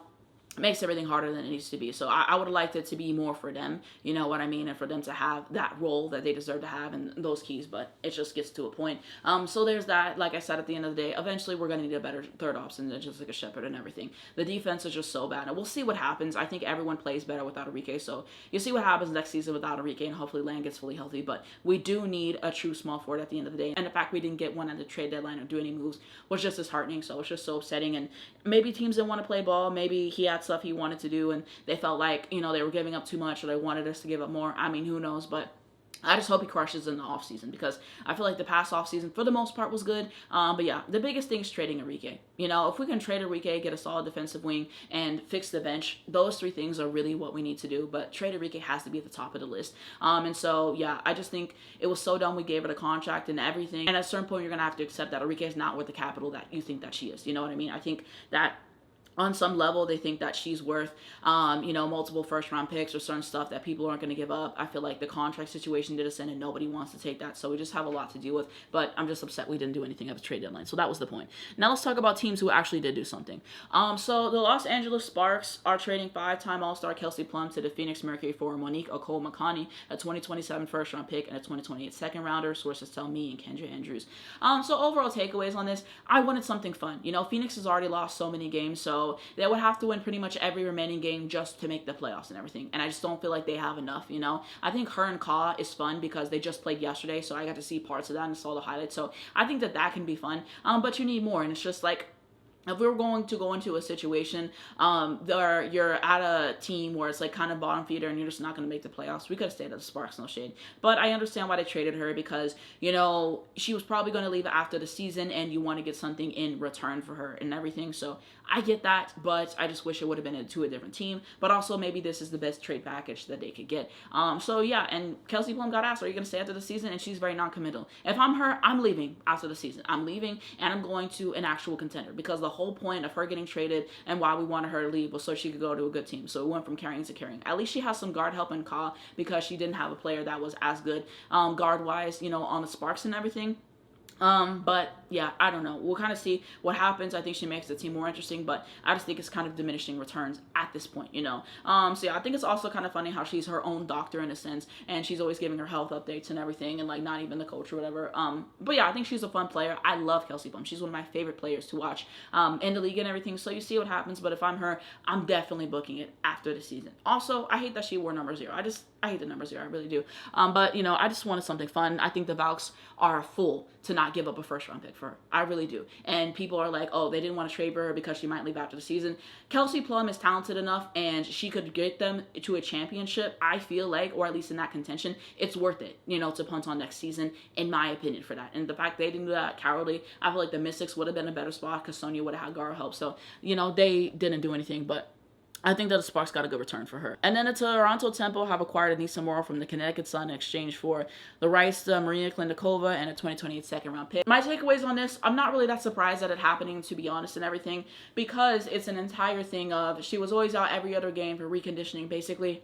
makes everything harder than it needs to be. So I would have liked it to be more for them, you know what I mean, and for them to have that role that they deserve to have and those keys, but it just gets to a point. So there's that. Like I said, at the end of the day, eventually we're going to need a better third option than just like a Shepherd and everything. The defense is just so bad, and we'll see what happens. I think everyone plays better without Enrique, so you'll see what happens next season without Enrique, and hopefully Land gets fully healthy, but we do need a true small forward at the end of the day, and the fact we didn't get one at the trade deadline or do any moves was just disheartening. So it's just so upsetting, and maybe teams didn't want to play ball, maybe he had stuff he wanted to do, and they felt like, you know, they were giving up too much, or they wanted us to give up more. I mean, who knows? But I just hope he crushes in the offseason, because I feel like the past offseason, for the most part, was good. But yeah, the biggest thing is trading Enrique. You know, if we can trade Enrique, get a solid defensive wing, and fix the bench, those three things are really what we need to do. But trade Enrique has to be at the top of the list. And so, yeah, I just think it was so dumb we gave her the contract and everything. And at a certain point, you're going to have to accept that Enrique is not worth the capital that you think that she is. You know what I mean? I think that on some level, they think that she's worth, you know, multiple first-round picks or certain stuff that people aren't going to give up. I feel like the contract situation did us in, and nobody wants to take that. So we just have a lot to deal with. But I'm just upset we didn't do anything at the trade deadline. So that was the point. Now let's talk about teams who actually did do something. So the Los Angeles Sparks are trading 5-time All-Star Kelsey Plum to the Phoenix Mercury for Monique Okolo-Makani, a 2027 first-round pick and a 2028 second-rounder. Sources tell me and Kendra Andrews. So overall takeaways on this, I wanted something fun. You know, Phoenix has already lost so many games, so they would have to win pretty much every remaining game just to make the playoffs and everything. And I just don't feel like they have enough, you know. I think her and Ka is fun because they just played yesterday, so I got to see parts of that and saw the highlights. So I think that can be fun. But you need more, and it's just like, if we were going to go into a situation you're at a team where it's like kind of bottom feeder and you're just not going to make the playoffs, we could have stayed at the Sparks, no shade. But I understand why they traded her, because, you know, she was probably going to leave after the season and you want to get something in return for her and everything. So I get that, but I just wish it would have been to a different team. But also maybe this is the best trade package that they could get. So yeah, and Kelsey Plum got asked, are you going to stay after the season? And she's very non-committal. If I'm her, I'm leaving after the season. I'm leaving and I'm going to an actual contender, because the whole point of her getting traded and why we wanted her to leave was so she could go to a good team. So it went from carrying to carrying. At least she has some guard help in Ka, because she didn't have a player that was as good guard-wise, you know, on the Sparks and everything. But yeah, I don't know. We'll kind of see what happens. I think she makes the team more interesting, but I just think it's kind of diminishing returns at this point, you know. So yeah, I think it's also kind of funny how she's her own doctor in a sense, and she's always giving her health updates and everything, and like not even the coach or whatever. But yeah, I think she's a fun player. I love Kelsey Plum. She's one of my favorite players to watch in the league and everything. So you see what happens. But if I'm her, I'm definitely booking it after the season. Also, I hate that she wore number 0. I hate the number 0. I really do. But you know, I just wanted something fun. I think the Valks are full to not give up a first-round pick for her. I really do. And people are like, oh, they didn't want to trade her because she might leave after the season. Kelsey Plum is talented enough, and she could get them to a championship, I feel like, or at least in that contention. It's worth it, you know, to punt on next season, in my opinion, for that. And the fact they didn't do that cowardly, I feel like the Mystics would have been a better spot because Sonya would have had guard help. So, you know, they didn't do anything, but I think that the Sparks got a good return for her. And then the Toronto Temple have acquired Anissa Morrow from the Connecticut Sun in exchange for the rights to Maria Klindikova and a 2028 second-round pick. My takeaways on this, I'm not really that surprised at it happening, to be honest, and everything, because it's an entire thing of she was always out every other game for reconditioning, basically.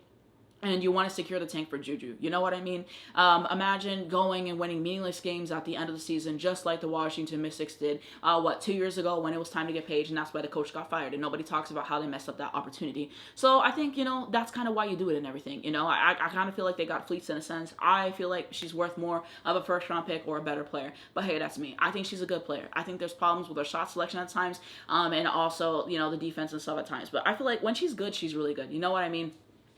And you want to secure the tank for Juju. You know what I mean? Imagine going and winning meaningless games at the end of the season, just like the Washington Mystics did, 2 years ago when it was time to get Paige, and that's why the coach got fired, and nobody talks about how they messed up that opportunity. So I think, you know, that's kind of why you do it and everything. You know, I kind of feel like they got fleets in a sense. I feel like she's worth more of a first-round pick or a better player. But hey, that's me. I think she's a good player. I think there's problems with her shot selection at times, and also, you know, the defense and stuff at times. But I feel like when she's good, she's really good. You know what I mean?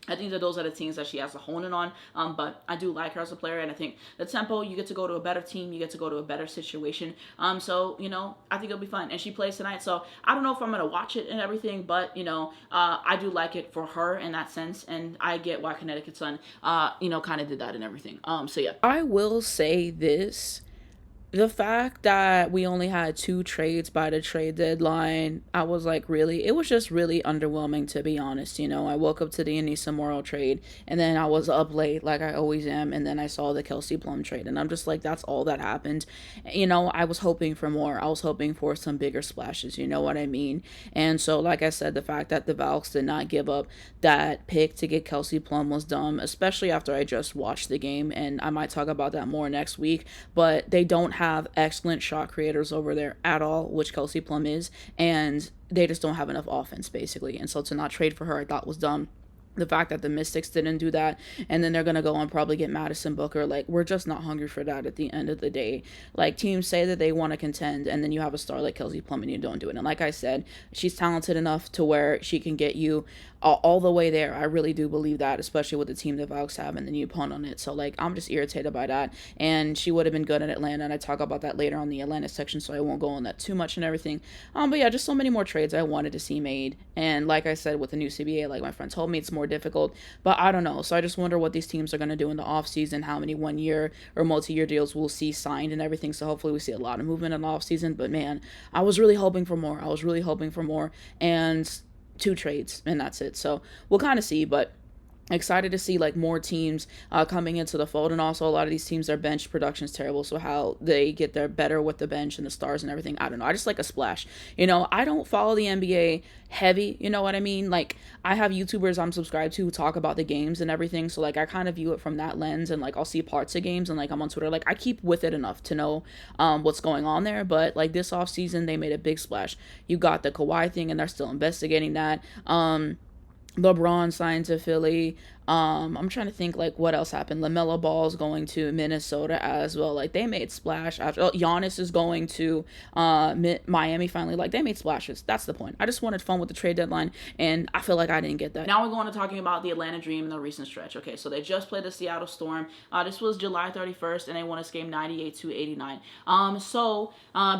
I think that those are the teams that she has to hone in on, but I do like her as a player, and I think the Tempo, you get to go to a better team, you get to go to a better situation, so, you know, I think it'll be fun, and she plays tonight, so I don't know if I'm going to watch it and everything, but, you know, I do like it for her in that sense, and I get why Connecticut Sun, you know, kind of did that and everything, so yeah. I will say this. The fact that we only had 2 trades by the trade deadline, I was like, really? It was just really underwhelming, to be honest. I woke up to the Anissa Morrow trade, and then I was up late, like I always am, and then I saw the Kelsey Plum trade, and I'm just like, that's all that happened. I was hoping for more. I was hoping for some bigger splashes, you know what I mean? And so, like I said, the fact that the Valks did not give up that pick to get Kelsey Plum was dumb, especially after I just watched the game, and I might talk about that more next week, but they don't have excellent shot creators over there at all, which Kelsey Plum is, and they just don't have enough offense, basically. And so to not trade for her, I thought was dumb. The fact that the Mystics didn't do that, and then they're going to go and probably get Madison Booker, like, we're just not hungry for that at the end of the day. Like, teams say that they want to contend, and then you have a star like Kelsey Plum and you don't do it. And like I said, she's talented enough to where she can get you all the way there. I really do believe that, especially with the team the Valks have and the new punt on it. So, like, I'm just irritated by that. And she would have been good in Atlanta, and I talk about that later on the Atlanta section, so I won't go on that too much and everything. But yeah, just so many more trades I wanted to see made. And like I said, with the new CBA, like my friend told me, it's more difficult. But I don't know. So I just wonder what these teams are going to do in the offseason, how many 1-year or multi-year deals we'll see signed and everything. So hopefully we see a lot of movement in the offseason. But man, I was really hoping for more. And 2 trades, and that's it. So we'll kind of see, but excited to see like more teams coming into the fold. And also a lot of these teams, their bench production is terrible, so how they get their better with the bench and the stars and everything, I don't know. I just like a splash. I don't follow the NBA heavy, you know what I mean? Like, I have YouTubers I'm subscribed to who talk about the games and everything, so like I kind of view it from that lens, and like I'll see parts of games, and like I'm on Twitter, like I keep with it enough to know what's going on there. But like this off season, they made a big splash. You got the Kawhi thing, and they're still investigating that. LeBron signed to Philly. I'm trying to think like what else happened. LaMelo Ball's going to Minnesota as well. Like they made splash after. Giannis is going to Miami finally. Like they made splashes. That's the point. I just wanted fun with the trade deadline, and I feel like I didn't get that. Now we're going to talking about the Atlanta Dream in the recent stretch. Okay, so they just played the Seattle Storm. This was July 31st, and they won this game 98-89.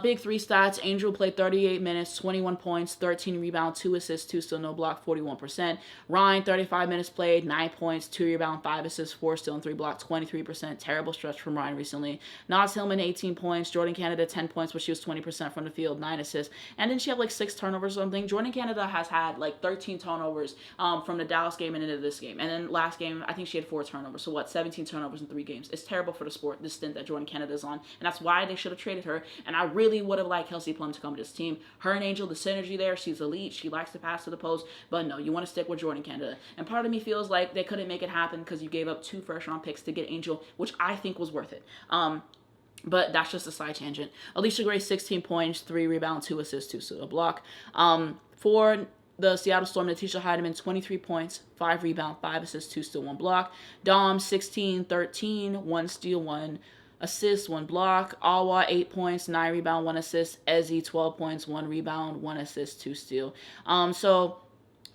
Big 3 stats. Angel played 38 minutes, 21 points, 13 rebounds, 2 assists, 2 steals, no block, 41%. Ryan 35 minutes played, 9 points, 2 rebounds, 5 assists, 4 steals, and 3 blocks, 23%. Terrible stretch from Ryan recently. Naz Hillman 18 points, Jordan Canada 10 points, but she was 20% from the field, 9 assists, and then she had like 6 turnovers or something. Jordan Canada has had like 13 turnovers from the Dallas game and into this game, and then last game I think she had 4 turnovers. So 17 turnovers in 3 games. It's terrible for the sport, this stint that Jordan Canada's on, and that's why they should have traded her. And I really would have liked Kelsey Plum to come to this team. Her and Angel, the synergy there, she's elite. She likes to pass to the post, but no, you want to stick with Jordan Canada. And part of me feels like they couldn't make it happen because you gave up 2 first-round picks to get Angel, which I think was worth it. But that's just a side tangent. Alicia Gray, 16 points, 3 rebounds, 2 assists, 2 steals, a block. For the Seattle Storm, Natisha Heidemann, 23 points, 5 rebounds, 5 assists, 2 steals, 1 block. Dom, 16, 13, 1 steal, 1 assist, 1 block. Awa, 8 points, 9 rebound, 1 assist. Ezzy, 12 points, 1 rebound, 1 assist, 2 steal.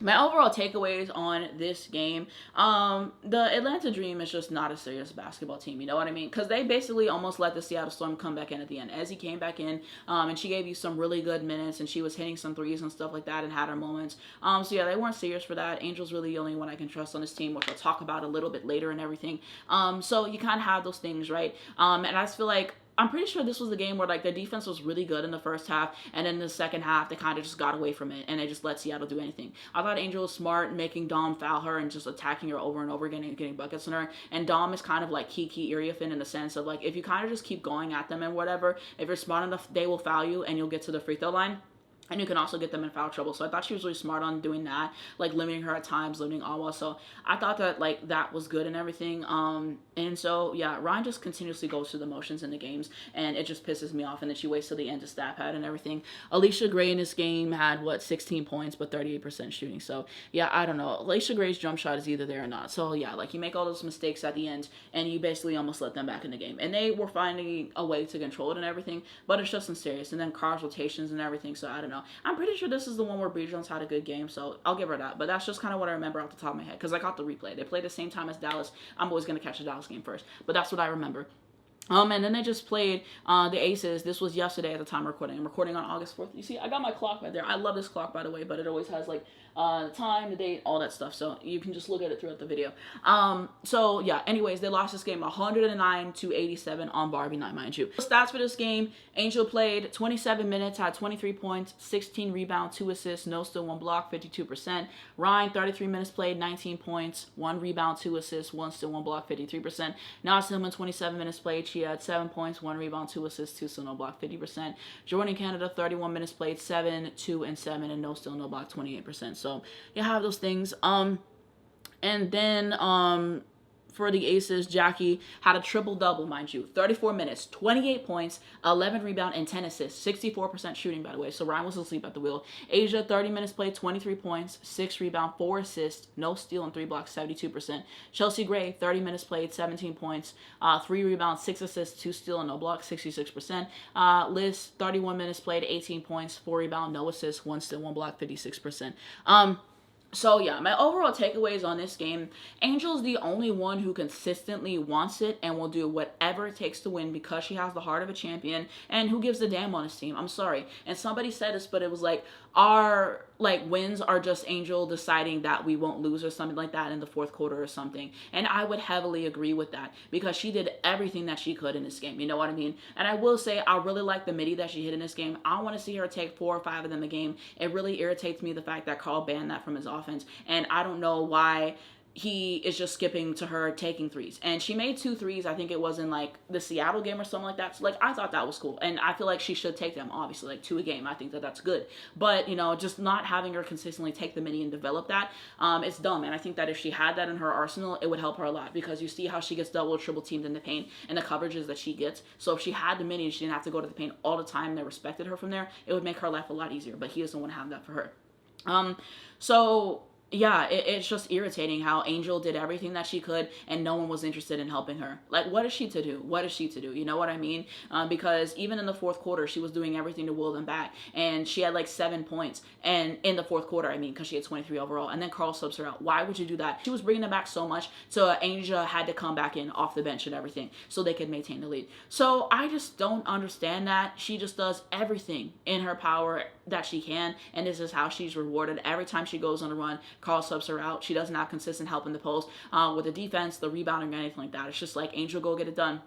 My overall takeaways on this game, the Atlanta Dream is just not a serious basketball team, you know what I mean? Because they basically almost let the Seattle Storm come back in at the end. Ezzy came back in, and she gave you some really good minutes, and she was hitting some threes and stuff like that and had her moments. So yeah, they weren't serious for that. Angel's really the only one I can trust on this team, which I'll talk about a little bit later and everything. So you kind of have those things, right? And I just feel like I'm pretty sure this was the game where like the defense was really good in the first half, and then the second half they kind of just got away from it and they just let Seattle do anything. I thought Angel was smart, making Dom foul her and just attacking her over and over again and getting buckets on her. And Dom is kind of like Kiki Iriafin in the sense of like if you kind of just keep going at them and whatever, if you're smart enough, they will foul you and you'll get to the free throw line. And you can also get them in foul trouble. So I thought she was really smart on doing that, like limiting her at times, limiting Awa. So I thought that like that was good and everything. And so yeah, Ryan just continuously goes through the motions in the games, and it just pisses me off. And then she waits till the end to stat pad and everything. Alicia Gray in this game had 16 points, but 38% shooting. So yeah, I don't know. Alicia Gray's jump shot is either there or not. So yeah, like you make all those mistakes at the end, and you basically almost let them back in the game. And they were finding a way to control it and everything, but it's just unserious. And then Carr's rotations and everything. So I don't know. I'm pretty sure this is the one where Bree Jones had a good game, so I'll give her that. But that's just kind of what I remember off the top of my head, because I caught the replay. They played the same time as Dallas. I'm always going to catch the Dallas game first, but that's what I remember. And then they just played the Aces. This was yesterday at the time I'm recording on August 4th. You see, I got my clock right there. I love this clock, by the way, but it always has like the time, the date, all that stuff. So you can just look at it throughout the video. So yeah, anyways, they lost this game 109-87 on Barbie night, mind you. Stats for this game: Angel played 27 minutes, had 23 points, 16 rebounds, 2 assists, no steal, 1 block, 52%. Ryan, 33 minutes played, 19 points, 1 rebound, 2 assists, 1 steal, 1 block, 53%. Anastasia, 27 minutes played, she had 7 points, 1 rebound, 2 assists, 2 steal, no block, 50%. Jordan Canada, 31 minutes played, 7, 2, and 7, and no steal, no block, 28%. So you have those things. And then for the Aces, Jackie had a triple-double, mind you. 34 minutes, 28 points, 11 rebound, and 10 assists. 64% shooting, by the way. So Ryan was asleep at the wheel. Asia, 30 minutes played, 23 points, 6 rebound, 4 assists, no steal, and 3 blocks, 72%. Chelsea Gray, 30 minutes played, 17 points, 3 rebounds, 6 assists, 2 steal, and no blocks, 66%. Liz, 31 minutes played, 18 points, 4 rebound, no assists, 1 steal, 1 block, 56%. So yeah, my overall takeaways on this game: Angel's the only one who consistently wants it and will do whatever it takes to win because she has the heart of a champion, and who gives a damn on his team. I'm sorry. And somebody said this, but it was like, our wins are just Angel deciding that we won't lose or something like that in the fourth quarter or something. And I would heavily agree with that because she did everything that she could in this game. You know what I mean? And I will say, I really like the midi that she hit in this game. I want to see her take 4 or 5 of them a game. It really irritates me, the fact that Carl banned that from his offense. And I don't know why he is just skipping to her taking threes. And she made 2 threes. I think it was in like the Seattle game or something like that. So like, I thought that was cool. And I feel like she should take them, obviously, like 2 a game. I think that that's good. But, you know, just not having her consistently take the mini and develop that, it's dumb. And I think that if she had that in her arsenal, it would help her a lot, because you see how she gets double or triple teamed in the paint and the coverages that she gets. So if she had the mini and she didn't have to go to the paint all the time, and they respected her from there, it would make her life a lot easier. But he doesn't want to have that for her. So yeah, it's just irritating how Angel did everything that she could and no one was interested in helping her. Like, what is she to do? What is she to do? You know what I mean? Because even in the fourth quarter, she was doing everything to will them back. And she had like 7 points. And in the fourth quarter, I mean, because she had 23 overall. And then Carl subs her out. Why would you do that? She was bringing them back so much. So Angel had to come back in off the bench and everything so they could maintain the lead. So I just don't understand that. She just does everything in her power that she can. And this is how she's rewarded. Every time she goes on a run, Carl subs her out. She doesn't have consistent help in the post with the defense, the rebounding, or anything like that. It's just like, Angel, go get it done.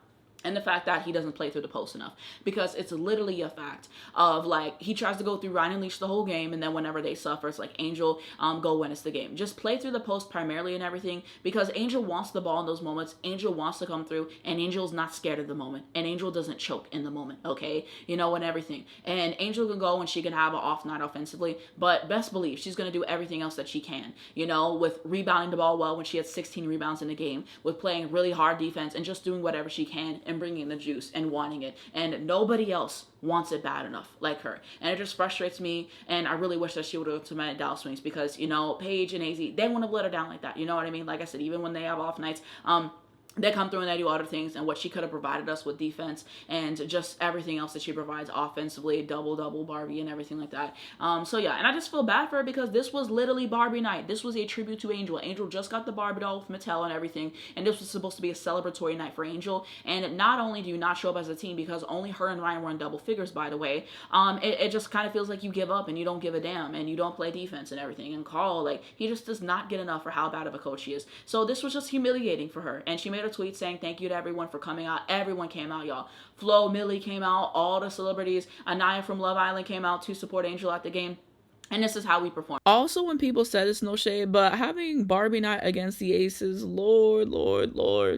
And the fact that he doesn't play through the post enough, because it's literally a fact of like, he tries to go through Ryan and Leash the whole game, and then whenever they suffer, it's like, Angel, go win us the game. Just play through the post primarily and everything, because Angel wants the ball in those moments. Angel wants to come through, and Angel's not scared of the moment, and Angel doesn't choke in the moment, okay? You know, and everything. And Angel can go and she can have an off night offensively, but best believe she's going to do everything else that she can, you know, with rebounding the ball well when she had 16 rebounds in the game, with playing really hard defense, and just doing whatever she can and bringing the juice and wanting it. And nobody else wants it bad enough like her. And it just frustrates me. And I really wish that she would have gone to my Dallas Wings, because, you know, Paige and Azzi, they wouldn't have let her down like that. You know what I mean? Like I said, even when they have off nights, they come through and they do other things, and what she could have provided us with defense and just everything else that she provides offensively, double Barbie and everything like that. So yeah, and I just feel bad for her, because this was literally Barbie night. This was a tribute to Angel. Angel just got the Barbie doll with Mattel and everything, and this was supposed to be a celebratory night for Angel. And not only do you not show up as a team, because only her and Ryan were in double figures, by the way, it just kind of feels like you give up and you don't give a damn and you don't play defense and everything. And Carl, like, he just does not get enough for how bad of a coach he is. So this was just humiliating for her. And she made a tweet saying thank you to everyone for coming out. Everyone came out, y'all. Flo, Millie came out. All the celebrities. Anaya from Love Island came out to support Angel at the game. And this is how we perform. Also, when people said it's no shade, but having Barbie night against the Aces, Lord,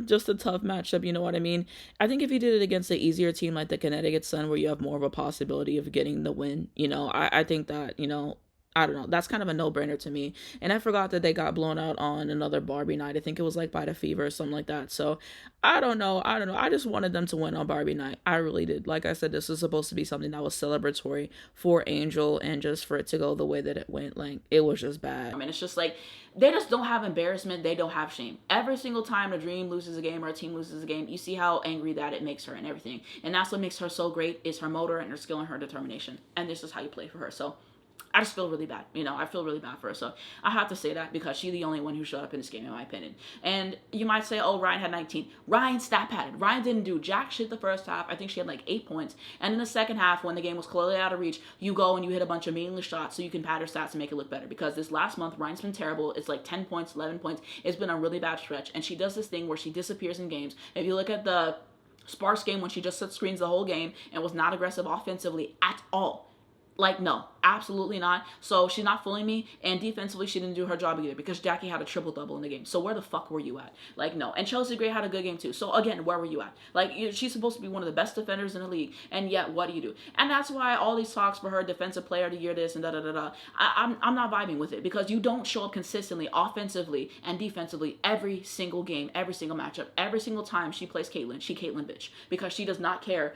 just a tough matchup, you know what I mean? I think if you did it against an easier team like the Connecticut Sun, where you have more of a possibility of getting the win, you know, I think that, you know, I don't know. That's kind of a no-brainer to me. And I forgot that they got blown out on another Barbie night. I think it was like by the Fever or something like that. So I don't know. I just wanted them to win on Barbie night. I really did. Like I said, this was supposed to be something that was celebratory for Angel, and just for it to go the way that it went, like, it was just bad. I mean, it's just like, they just don't have embarrassment. They don't have shame. Every single time a Dream loses a game or a team loses a game, you see how angry that it makes her and everything. And that's what makes her so great, is her motor and her skill and her determination. And this is how you play for her. So I just feel really bad. I feel really bad for her. So I have to say that because she's the only one who showed up in this game, in my opinion. And you might say, oh, Ryan had 19. Ryan stat padded. Ryan didn't do jack shit the first half. I think she had like 8 points. And in the second half, when the game was clearly out of reach, you go and you hit a bunch of meaningless shots so you can pad her stats and make it look better. Because this last month, Ryan's been terrible. It's like 10 points, 11 points. It's been a really bad stretch. And she does this thing where she disappears in games. If you look at the Sparks game when she just set screens the whole game and was not aggressive offensively at all. Like, no, absolutely not. So she's not fooling me. And defensively, she didn't do her job either because Jackie had a triple-double in the game. So where the fuck were you at? Like, no. And Chelsea Gray had a good game too. So again, where were you at? Like, she's supposed to be one of the best defenders in the league. And yet, what do? And that's why all these talks for her defensive player of the year, this and da-da-da-da. I'm not vibing with it because you don't show up consistently offensively and defensively every single game, every single matchup, every single time she plays Caitlyn. She Caitlyn bitch because she does not care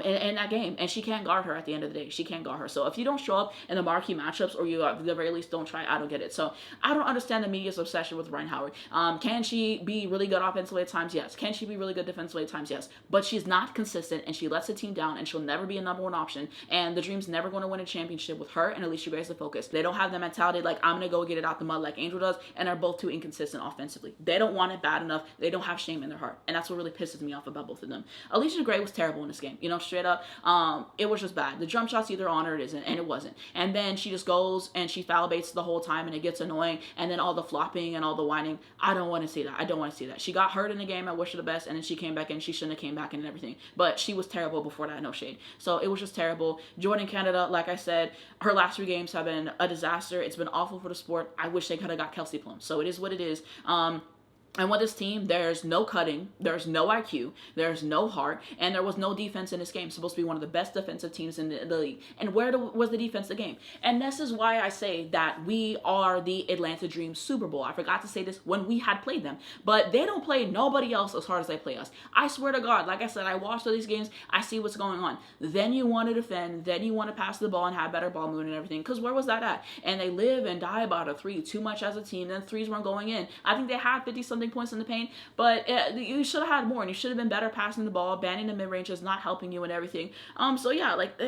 in that game. And she can't guard her at the end of the day. She can't guard her. So if you don't show up in the marquee matchups or you at the very least don't try, I don't get it. So I don't understand the media's obsession with Ryan Howard. Can she be really good offensively at times? Yes. Can she be really good defensively at times? Yes. But she's not consistent and she lets the team down and she'll never be a number one option. And the Dream's never going to win a championship with her and Alicia Gray as the focus. They don't have the mentality like I'm going to go get it out the mud like Angel does, and they're both too inconsistent offensively. They don't want it bad enough. They don't have shame in their heart. And that's what really pisses me off about both of them. Alicia Gray was terrible in this game. Straight up. It was just bad. The jump shot's either on or it isn't, and it wasn't. And then she just goes and she foul baits the whole time and it gets annoying. And then all the flopping and all the whining. I don't want to see that. I don't want to see that. She got hurt in the game. I wish her the best. And then she came back in. She shouldn't have came back in and everything. But she was terrible before that. No shade. So it was just terrible. Jordan Canada, like I said, her last 3 games have been a disaster. It's been awful for the sport. I wish they could have got Kelsey Plum. So it is what it is. And with this team, there's no cutting, there's no IQ, there's no heart, and there was no defense in this game. It's supposed to be one of the best defensive teams in the league. And where was the defense of the game? And this is why I say that we are the Atlanta Dream Super Bowl. I forgot to say this when we had played them. But they don't play nobody else as hard as they play us. I swear to God, like I said, I watched all these games, I see what's going on. Then you want to defend, then you want to pass the ball and have better ball movement and everything. Because where was that at? And they live and die about a 3 too much as a team. Then 3s weren't going in. I think they had 50-something points in the paint, but you should have had more, and you should have been better passing the ball. Banning the mid-range is not helping you and everything. So yeah, like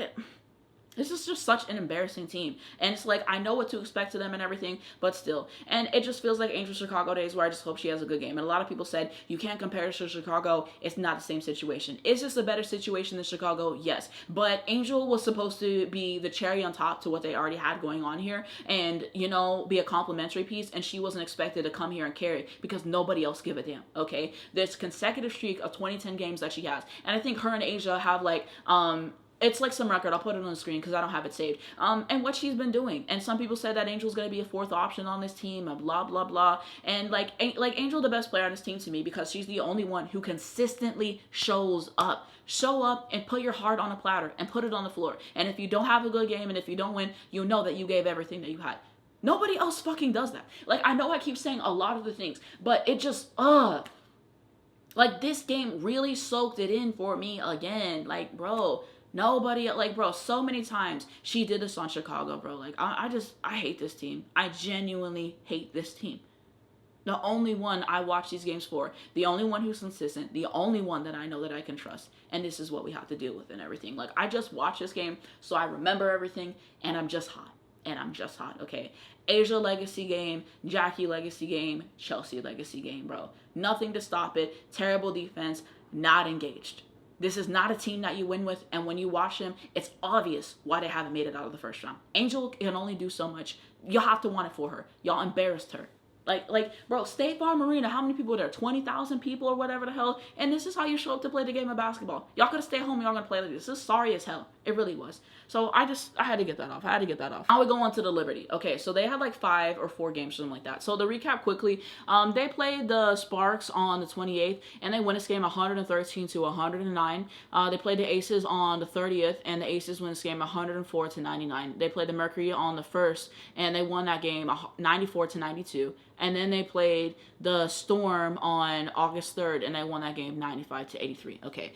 this is just such an embarrassing team. And it's like, I know what to expect to them and everything, but still. And it just feels like Angel Chicago days where I just hope she has a good game. And a lot of people said, you can't compare to Chicago. It's not the same situation. Is this a better situation than Chicago? Yes. But Angel was supposed to be the cherry on top to what they already had going on here and, be a complimentary piece. And she wasn't expected to come here and carry because nobody else give a damn, okay? This consecutive streak of 2010 games that she has. And I think her and Asia have like, it's like some record. I'll put it on the screen because I don't have it saved. And what she's been doing. And some people said that Angel's going to be a 4th option on this team and blah, blah, blah. And like Angel, the best player on this team to me because she's the only one who consistently shows up. Show up and put your heart on a platter and put it on the floor. And if you don't have a good game and if you don't win, you know that you gave everything that you had. Nobody else fucking does that. Like, I know I keep saying a lot of the things, but it just, like, this game really soaked it in for me again. Like, bro, nobody, like, bro, so many times she did this on Chicago, bro. Like, I hate this team. I genuinely hate this team. The only one I watch these games for, the only one who's consistent, the only one that I know that I can trust. And this is what we have to deal with and everything. Like, I just watch this game so I remember everything, and I'm just hot. And I'm just hot, okay? Asia legacy game, Jackie legacy game, Chelsea legacy game, bro. Nothing to stop it. Terrible defense, not engaged. This is not a team that you win with, and when you watch them, it's obvious why they haven't made it out of the first round. Angel can only do so much. You'll have to want it for her. Y'all embarrassed her. Like, bro, State Farm Arena, how many people are there? 20,000 people or whatever the hell? And this is how you show up to play the game of basketball. Y'all could have stayed home, y'all gonna play like this. This is sorry as hell. It really was. So I had to get that off. Now we go on to the Liberty. Okay, so they had like 5 or 4 games, something like that. So to recap quickly, they played the Sparks on the 28th, and they won this game 113-109. They played the Aces on the 30th, and the Aces won this game 104-99. They played the Mercury on the 1st, and they won that game 94-92. And then they played the Storm on August 3rd, and they won that game 95-83. Okay.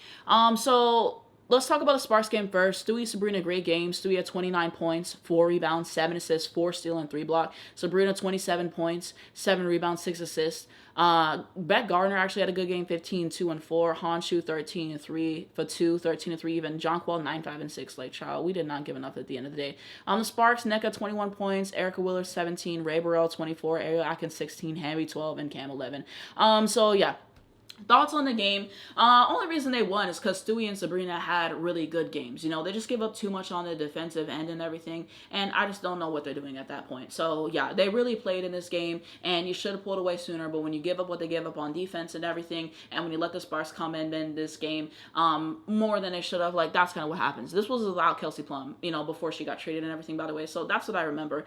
So let's talk about the Sparks game first. Stewie, Sabrina, great game. Stewie had 29 points, 4 rebounds, 7 assists, 4 steal, and 3 block. Sabrina, 27 points, 7 rebounds, 6 assists. Beck Gardner actually had a good game, 15, 2, and 4. Honshu, 13, and 3 for 2, 13, and 3 even. Jonquil, 9, 5, and 6. Like, child, we did not give enough at the end of the day. The Sparks, NECA, 21 points, Erica Wheeler, 17, Ray Burrell, 24, Ariel Atkins, 16, Hamby, 12, and Cam, 11. So, yeah. Thoughts on the game. Only reason they won is because Stewie and Sabrina had really good games. You know, they just give up too much on the defensive end and everything, and I just don't know what they're doing at that point. So, yeah, they really played in this game, and you should have pulled away sooner, but when you give up what they give up on defense and everything, and when you let the Sparks come in this game more than they should have, like, that's kind of what happens. This was without Kelsey Plum, you know, before she got traded and everything, by the way, so that's what I remember.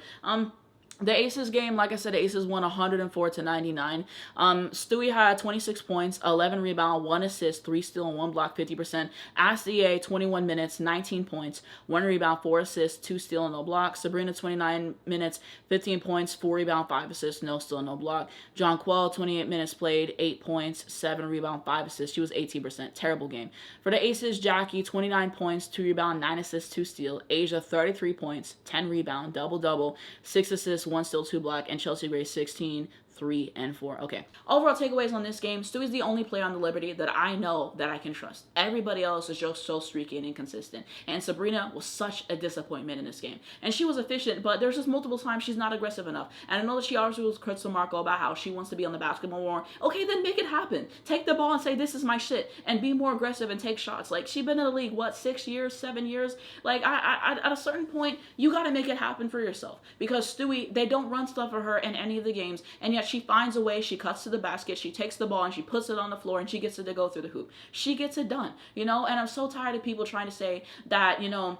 The Aces game, like I said, the Aces won 104-99. Stewie had 26 points, 11 rebound, 1 assist, 3 steal, and 1 block, 50%. Anastasia, 21 minutes, 19 points, 1 rebound, 4 assists, 2 steal, and no block. Sabrina, 29 minutes, 15 points, 4 rebound, 5 assists, no steal, no block. Jonquil, 28 minutes played, 8 points, 7 rebound, 5 assists. She was 18%. Terrible game. For the Aces, Jackie, 29 points, 2 rebound, 9 assists, 2 steal. Asia, 33 points, 10 rebound, double-double, 6 assists, 1 steal, 2 block, and Chelsea Gray 16, 3, and 4. Okay. Overall takeaways on this game. Stewie's the only player on the Liberty that I know that I can trust. Everybody else is just so streaky and inconsistent. And Sabrina was such a disappointment in this game. And she was efficient, but there's just multiple times she's not aggressive enough. And I know that she always was Crystal Marco about how she wants to be on the basketball more. Okay, then make it happen. Take the ball and say, this is my shit. And be more aggressive and take shots. Like, she's been in the league, what, 6 years, 7 years? Like, at a certain point, you got to make it happen for yourself. Because Stewie, they don't run stuff for her in any of the games. And yet she finds a way, she cuts to the basket, she takes the ball and she puts it on the floor and she gets it to go through the hoop. She gets it done, you know, and I'm so tired of people trying to say that, you know,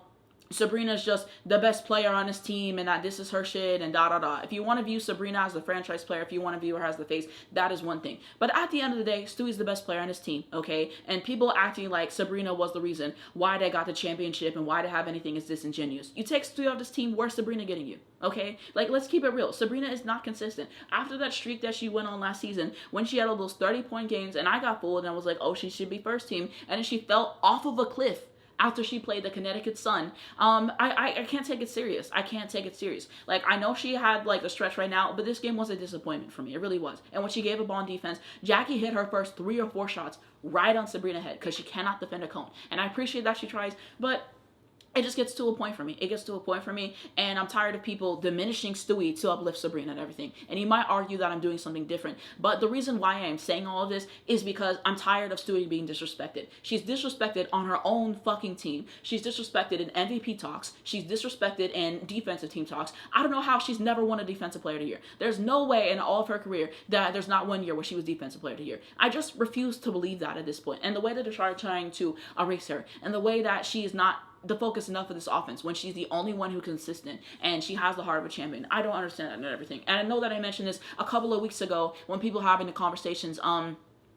Sabrina's just the best player on this team and that this is her shit and da-da-da. If you want to view Sabrina as the franchise player, if you want to view her as the face, that is one thing. But at the end of the day, Stewie's the best player on his team, okay? And people acting like Sabrina was the reason why they got the championship and why they have anything is disingenuous. You take Stewie off this team, where's Sabrina getting you? Okay? Like, let's keep it real. Sabrina is not consistent. After that streak that she went on last season, when she had all those 30-point games, and I got fooled and I was like, oh, she should be first team, and then she fell off of a cliff after she played the Connecticut Sun. I can't take it serious. I can't take it serious. Like, I know she had, like, a stretch right now, but this game was a disappointment for me. It really was. And when she gave up on defense, Jackie hit her first 3 or 4 shots right on Sabrina's head because she cannot defend a cone. And I appreciate that she tries, but it just gets to a point for me. It gets to a point for me, and I'm tired of people diminishing Stewie to uplift Sabrina and everything. And you might argue that I'm doing something different, but the reason why I am saying all of this is because I'm tired of Stewie being disrespected. She's disrespected on her own fucking team. She's disrespected in MVP talks. She's disrespected in defensive team talks. I don't know how she's never won a defensive player of the year. There's no way in all of her career that there's not one year where she was defensive player of the year. I just refuse to believe that at this point. And the way that they're trying to erase her, and the way that she is not the focus enough of this offense when she's the only one who's consistent and she has the heart of a champion. I don't understand that and everything. And I know that I mentioned this a couple of weeks ago when people were having the conversations,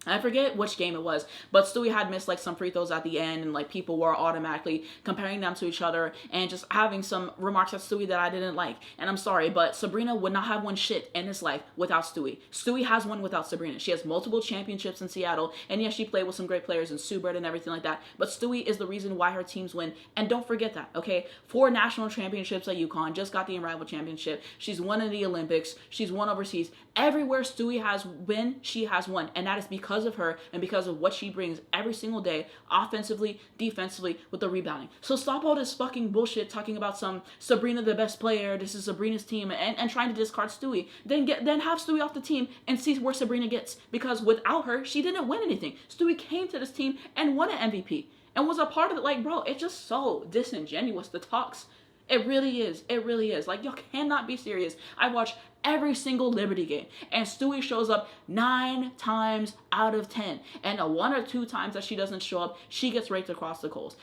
I forget which game it was, but Stewie had missed like some free throws at the end, and like people were automatically comparing them to each other and just having some remarks at Stewie that I didn't like. And I'm sorry, but Sabrina would not have won shit in this life without Stewie. Stewie has won without Sabrina. She has multiple championships in Seattle, and yes, she played with some great players and Sue Bird and everything like that, but Stewie is the reason why her teams win. And don't forget that, okay? 4 national championships at UConn, just got the Unrivaled championship. She's won in the Olympics. She's won overseas. Everywhere Stewie has been, she has won, and that is because of her and because of what she brings every single day, offensively, defensively, with the rebounding. So stop all this fucking bullshit talking about some Sabrina the best player, this is Sabrina's team, and trying to discard Stewie. Then have Stewie off the team and see where Sabrina gets, because without her, she didn't win anything. Stewie came to this team and won an MVP and was a part of it. Like, bro, it's just so disingenuous, the talks. It really is. It really is. Like, y'all cannot be serious. I watch every single Liberty game, and Stewie shows up 9 times out of 10. And the 1 or 2 times that she doesn't show up, she gets raked across the coals.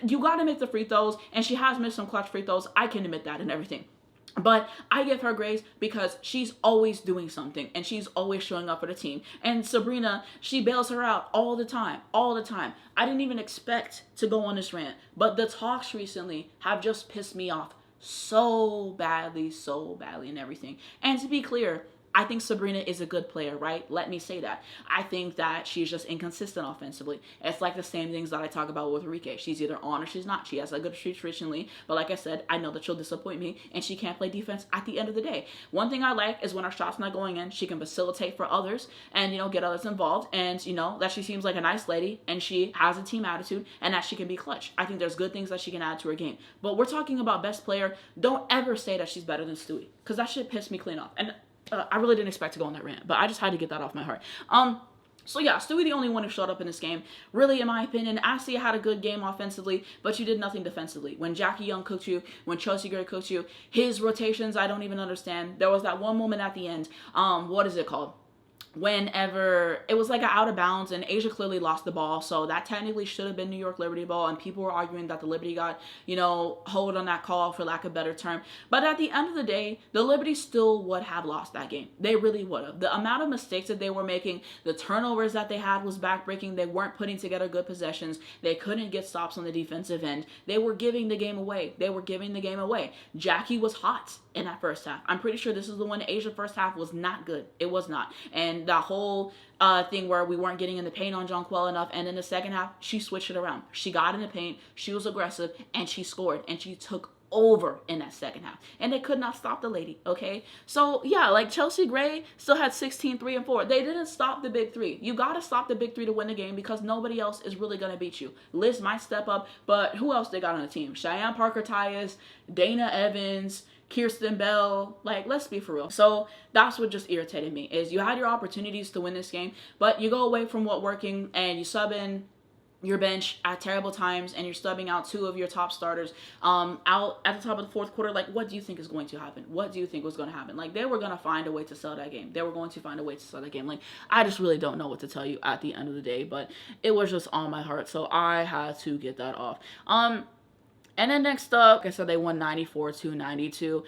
You got to make the free throws, and she has missed some clutch free throws. I can admit that and everything. But I give her grace because she's always doing something and she's always showing up for the team. And Sabrina, she bails her out all the time, all the time. I didn't even expect to go on this rant, but the talks recently have just pissed me off so badly and everything. And to be clear, I think Sabrina is a good player, right? Let me say that. I think that she's just inconsistent offensively. It's like the same things that I talk about with Rike. She's either on or she's not. She has a good streak traditionally, but like I said, I know that she'll disappoint me, and she can't play defense at the end of the day. One thing I like is when her shot's not going in, she can facilitate for others and, get others involved, and, that she seems like a nice lady, and she has a team attitude, and that she can be clutch. I think there's good things that she can add to her game. But we're talking about best player. Don't ever say that she's better than Stewie, because that shit pissed me clean off. And I really didn't expect to go on that rant, but I just had to get that off my heart. So yeah, Stewie the only one who showed up in this game. Really, in my opinion, Azzi had a good game offensively, but you did nothing defensively. When Jackie Young cooked you, when Chelsea Gray cooked you, his rotations, I don't even understand. There was that one moment at the end. What is it called? Whenever it was like an out of bounds and Asia clearly lost the ball, so that technically should have been New York Liberty ball, and people were arguing that the Liberty got, hold on that call, for lack of a better term. But at the end of the day, the Liberty still would have lost that game. They really would have. The amount of mistakes that they were making, the turnovers that they had was backbreaking. They weren't putting together good possessions. They couldn't get stops on the defensive end. They were giving the game away. Jackie was hot in that first half. I'm pretty sure this is the one. Asia first half was not good. It was not. And that whole thing where we weren't getting in the paint on Jonquel enough, and in the second half, she switched it around. She got in the paint, she was aggressive, and she scored, and she took over in that second half. And they could not stop the lady, okay? So, yeah, like Chelsea Gray still had 16, 3, and 4. They didn't stop the big three. You got to stop the big three to win the game, because nobody else is really going to beat you. Liz might step up, but who else they got on the team? Cheyenne Parker-Tyus, Dana Evans, Kirsten Bell, like, let's be for real. So that's what just irritated me, is you had your opportunities to win this game, but you go away from what working and you sub in your bench at terrible times, and you're stubbing out two of your top starters out at the top of the fourth quarter. Like, what do you think is going to happen? What do you think was going to happen? Like, they were going to find a way to sell that game. Like, I just really don't know what to tell you at the end of the day, but it was just on my heart, so I had to get that off. And then next up, like I said, they won 94-92.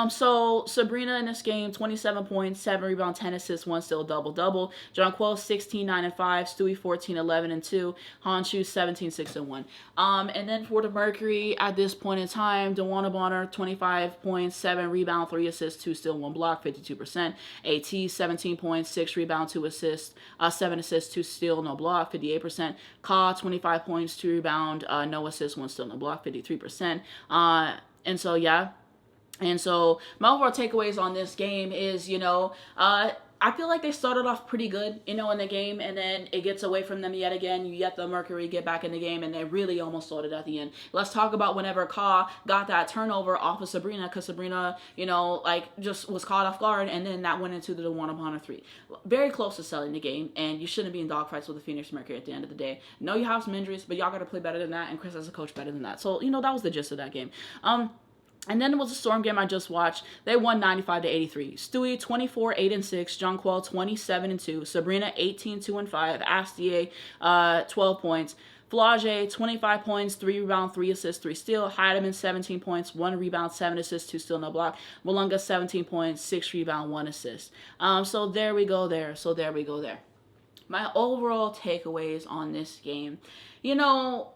So Sabrina in this game, 27 points, 7 rebounds, 10 assists, 1 steal, double-double. Jonquel, 16, 9, and 5. Stewie, 14, 11, and 2. Honshu, 17, 6, and 1. And then for the Mercury, at this point in time, DeWanna Bonner, 25 points, 7 rebounds, 3 assists, 2 steal, 1 block, 52%. AT, 17 points, 6 rebounds, 2 assists, 7 assists, 2 steal, no block, 58%. Ka, 25 points, 2 rebound, no assists, 1 steal, no block, 53%. And so, yeah. And so my overall takeaways on this game is, I feel like they started off pretty good, in the game, and then it gets away from them yet again. You get the Mercury get back in the game, and they really almost sold it at the end. Let's talk about whenever Ka got that turnover off of Sabrina, because Sabrina, just was caught off guard, and then that went into the DeWanna Bonner 3. Very close to selling the game, and you shouldn't be in dogfights with the Phoenix Mercury at the end of the day. Know you have some injuries, but y'all got to play better than that, and Chris as a coach better than that. So, that was the gist of that game. And then it was a Storm game I just watched. They won 95-83. Stewie, 24, 8, and 6. Jonquel, 27, and 2. Sabrina, 18, 2, and 5. Anastasia, 12 points. Flage, 25 points, 3 rebounds, 3 assists, 3 steal. Heidemann, 17 points, 1 rebound, 7 assists, 2 steal, no block. Malunga, 17 points, 6 rebound, 1 assist. So there we go there. My overall takeaways on this game,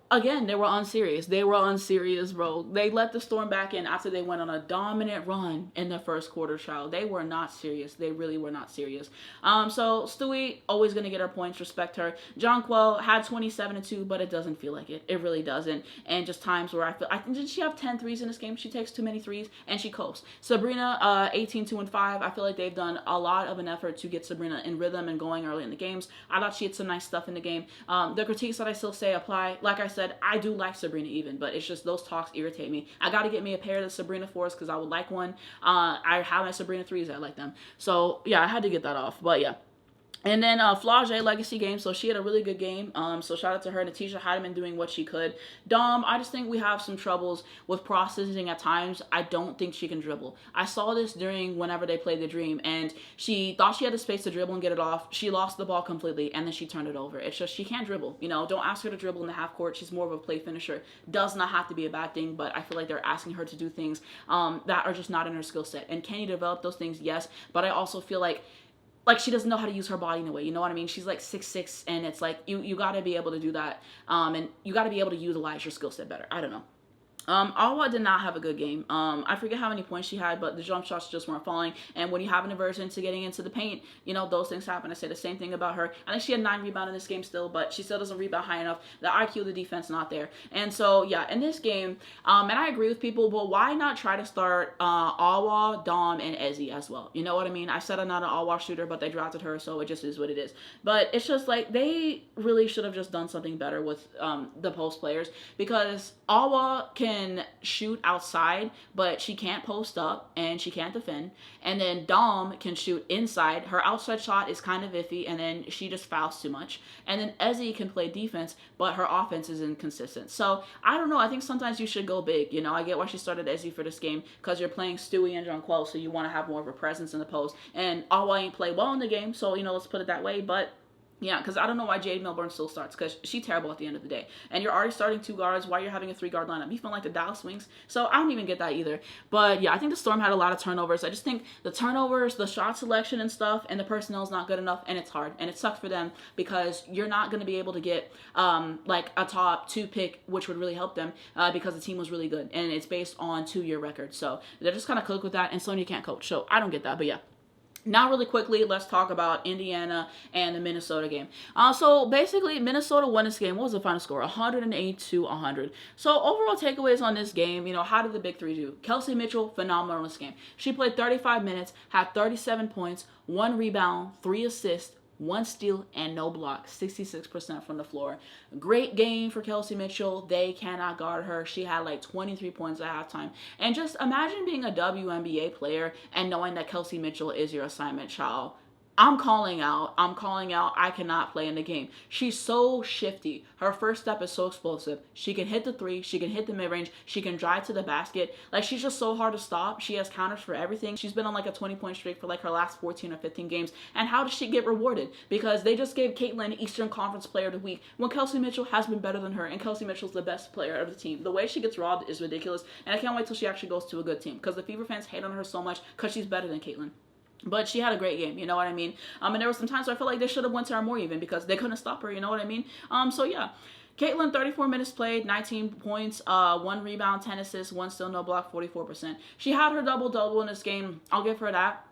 again, they were unserious, bro. They let the Storm back in after they went on a dominant run in the first quarter, child. They were not serious. They really were not serious. So Stewie, always going to get her points. Respect her. Jonquel had 27 and 2, but it doesn't feel like it. It really doesn't. And just times where I think, did she have 10 threes in this game? She takes too many threes, and she coasts. Sabrina, 18, 2, and 5. I feel like they've done a lot of an effort to get Sabrina in rhythm and going early in the games. I thought she had some nice stuff in the game. The critiques that I still say apply. Like I said, I do like Sabrina even, but it's just those talks irritate me. I got to get me a pair of the Sabrina 4s because I would like one. I have my Sabrina 3s. I like them. So, yeah, I had to get that off. But, yeah. And then Flage legacy game, so she had a really good game. So shout out to her. Anastasia Heidemann doing what she could. Dom, I just think we have some troubles with processing at times. I don't think she can dribble. I saw this during whenever they played the Dream, and she thought she had the space to dribble and get it off. She lost the ball completely, and then she turned it over. It's just she can't dribble. Don't ask her to dribble in the half court. She's more of a play finisher. Does not have to be a bad thing, but I feel like they're asking her to do things that are just not in her skill set. And can you develop those things? Yes, but I also feel like she doesn't know how to use her body in a way, you know what I mean? She's like 6'6", and it's like you got to be able to do that, and you got to be able to utilize your skill set better. I don't know. Awa did not have a good game. I forget how many points she had, but the jump shots just weren't falling. And when you have an aversion to getting into the paint, you know, those things happen. I say the same thing about her. I think she had 9 rebounds in this game still, but she still doesn't rebound high enough. The IQ of the defense not there. And so, yeah, in this game, and I agree with people, but why not try to start Awa, Dom, and Azzi as well? You know what I mean? I said I'm not an Awa shooter, but they drafted her, so it just is what it is. But it's just like they really should have just done something better with the post players, because Awa can shoot outside, but she can't post up and she can't defend. And then Dom can shoot inside. Her outside shot is kind of iffy, and then she just fouls too much. And then Azzi can play defense, but her offense is inconsistent. So I don't know. I think sometimes you should go big. You know, I get why she started Azzi for this game, because you're playing Stewie and Jonquel, so you want to have more of a presence in the post. And Awa ain't played well in the game, so, you know, let's put it that way. But yeah, because I don't know why Jade Milburn still starts, because she's terrible at the end of the day. And you're already starting 2 guards while you're having a 3-guard lineup. You feel like the Dallas Wings. So I don't even get that either. But yeah, I think the Storm had a lot of turnovers. I just think the turnovers, the shot selection and stuff, and the personnel is not good enough, and it's hard. And it sucks for them, because you're not going to be able to get like a top 2 pick, which would really help them, because the team was really good. And it's based on 2-year records. So they're just kind of cooked with that, and Sonya can't coach. So I don't get that, but yeah. Now, really quickly, let's talk about Indiana and the Minnesota game. So basically, Minnesota won this game. What was the final score? 108-100. So overall takeaways on this game, you know, how did the big three do? Kelsey Mitchell, phenomenal in this game. She played 35 minutes, had 37 points, 1 rebound, 3 assists, 1 steal, and no block. 66% from the floor. Great game for Kelsey Mitchell. They cannot guard her. She had like 23 points at halftime. And just imagine being a WNBA player and knowing that Kelsey Mitchell is your assignment child. I'm calling out. I cannot play in the game. She's so shifty. Her first step is so explosive. She can hit the 3. She can hit the mid-range. She can drive to the basket. Like, she's just so hard to stop. She has counters for everything. She's been on like a 20-point streak for like her last 14 or 15 games. And how does she get rewarded? Because they just gave Caitlin Eastern Conference Player of the Week when Kelsey Mitchell has been better than her, and Kelsey Mitchell's the best player of the team. The way she gets robbed is ridiculous, and I can't wait till she actually goes to a good team, because the Fever fans hate on her so much because she's better than Caitlin. But she had a great game, you know what I mean? And there were some times where I felt like they should have went to her more even, because they couldn't stop her, you know what I mean? So yeah. Caitlin, 34 minutes played, 19 points, 1 rebound, 10 assists, 1 steal, no block, 44%. She had her double-double in this game. I'll give her that.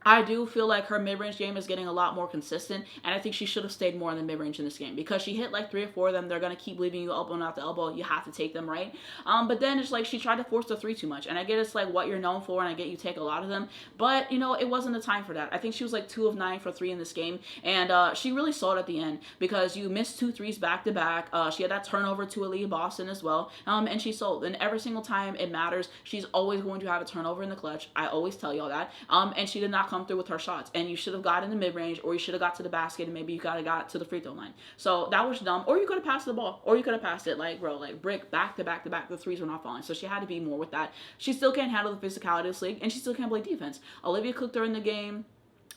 I do feel like her mid-range game is getting a lot more consistent, and I think she should have stayed more in the mid-range in this game, because she hit like 3 or 4 of them. They're going to keep leaving you elbow, not the elbow. You have to take them, right? But then it's like she tried to force the 3 too much, and I get it's like what you're known for, and I get you take a lot of them, but, you know, it wasn't the time for that. I think she was like 2 of 9 for 3 in this game, and she really saw it at the end, because you missed 2 threes back-to-back. She had that turnover to Aaliyah Boston as well, and she sold. And every single time it matters, she's always going to have a turnover in the clutch. I always tell y'all that. And she did not come through with her shots. And you should have got in the mid-range, or you should have got to the basket, and maybe you got to the free throw line. So that was dumb. Or you could have passed the ball, or you could have passed it like, bro, like brick, back to back to back. The threes were not falling. So she had to be more with that. She still can't handle the physicality of this league, and she still can't play defense. Olivia cooked her in the game.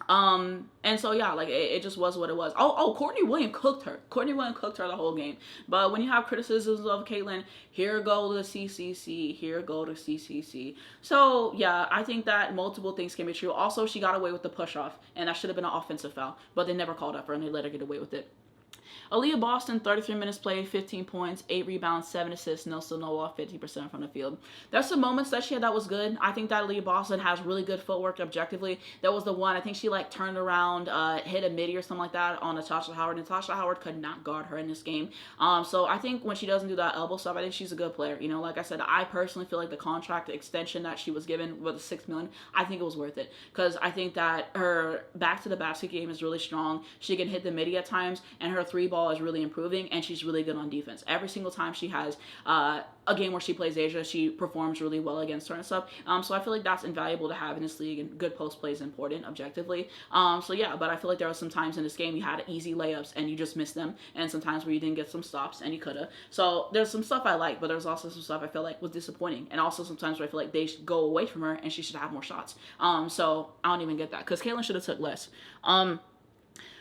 And so yeah, like it just was what it was. Courtney Williams cooked her. Courtney Williams cooked her the whole game. But when you have criticisms of Caitlin, here go to CCC, here go to CCC. So yeah, I think that multiple things can be true. Also, she got away with the push off, and that should have been an offensive foul, but they never called up her, and they let her get away with it. Aaliyah Boston, 33 minutes played, 15 points, 8 rebounds, 7 assists, no steal, no off, 50% from the field. There's some moments that she had that was good. I think that Aaliyah Boston has really good footwork objectively. That was the one, I think she like turned around, hit a midi or something like that on Natasha Howard. Natasha Howard could not guard her in this game. So I think when she doesn't do that elbow stuff, I think she's a good player. You know, like I said, I personally feel like the contract extension that she was given with the $6 million, I think it was worth it. Because I think that her back to the basket game is really strong. She can hit the midi at times, and her 3-ball is really improving, and she's really good on defense. Every single time she has a game where she plays Asia, she performs really well against her and stuff. So I feel like that's invaluable to have in this league, and good post play is important objectively. So yeah, but I feel like there were some times in this game you had easy layups and you just missed them, and sometimes where you didn't get some stops and you could have. So there's some stuff I like, but there's also some stuff I feel like was disappointing, and also sometimes where I feel like they should go away from her and she should have more shots. So I don't even get that, because Caitlin should have took less.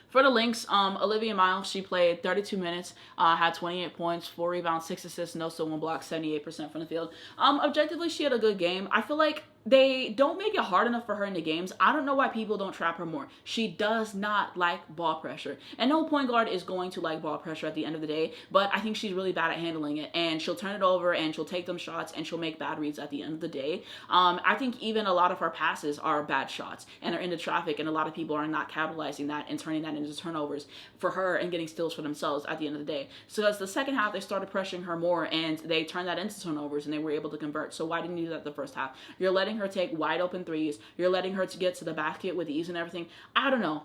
For the Lynx, Olivia Miles, she played 32 minutes, had 28 points, 4 rebounds, 6 assists, no steal, 1 block, 78% from the field. Objectively, she had a good game. I feel like they don't make it hard enough for her in the games. I don't know why people don't trap her more. She does not like ball pressure. And no point guard is going to like ball pressure at the end of the day, but I think she's really bad at handling it. And she'll turn it over and she'll take them shots and she'll make bad reads at the end of the day. I think even a lot of her passes are bad shots and are into traffic, and a lot of people are not capitalizing that and turning that into turnovers for her and getting steals for themselves at the end of the day. So as the second half, they started pressuring her more and they turned that into turnovers and they were able to convert. So why didn't you do that the first half? You're letting her take wide open threes. You're letting her to get to the basket with ease and everything. I don't know.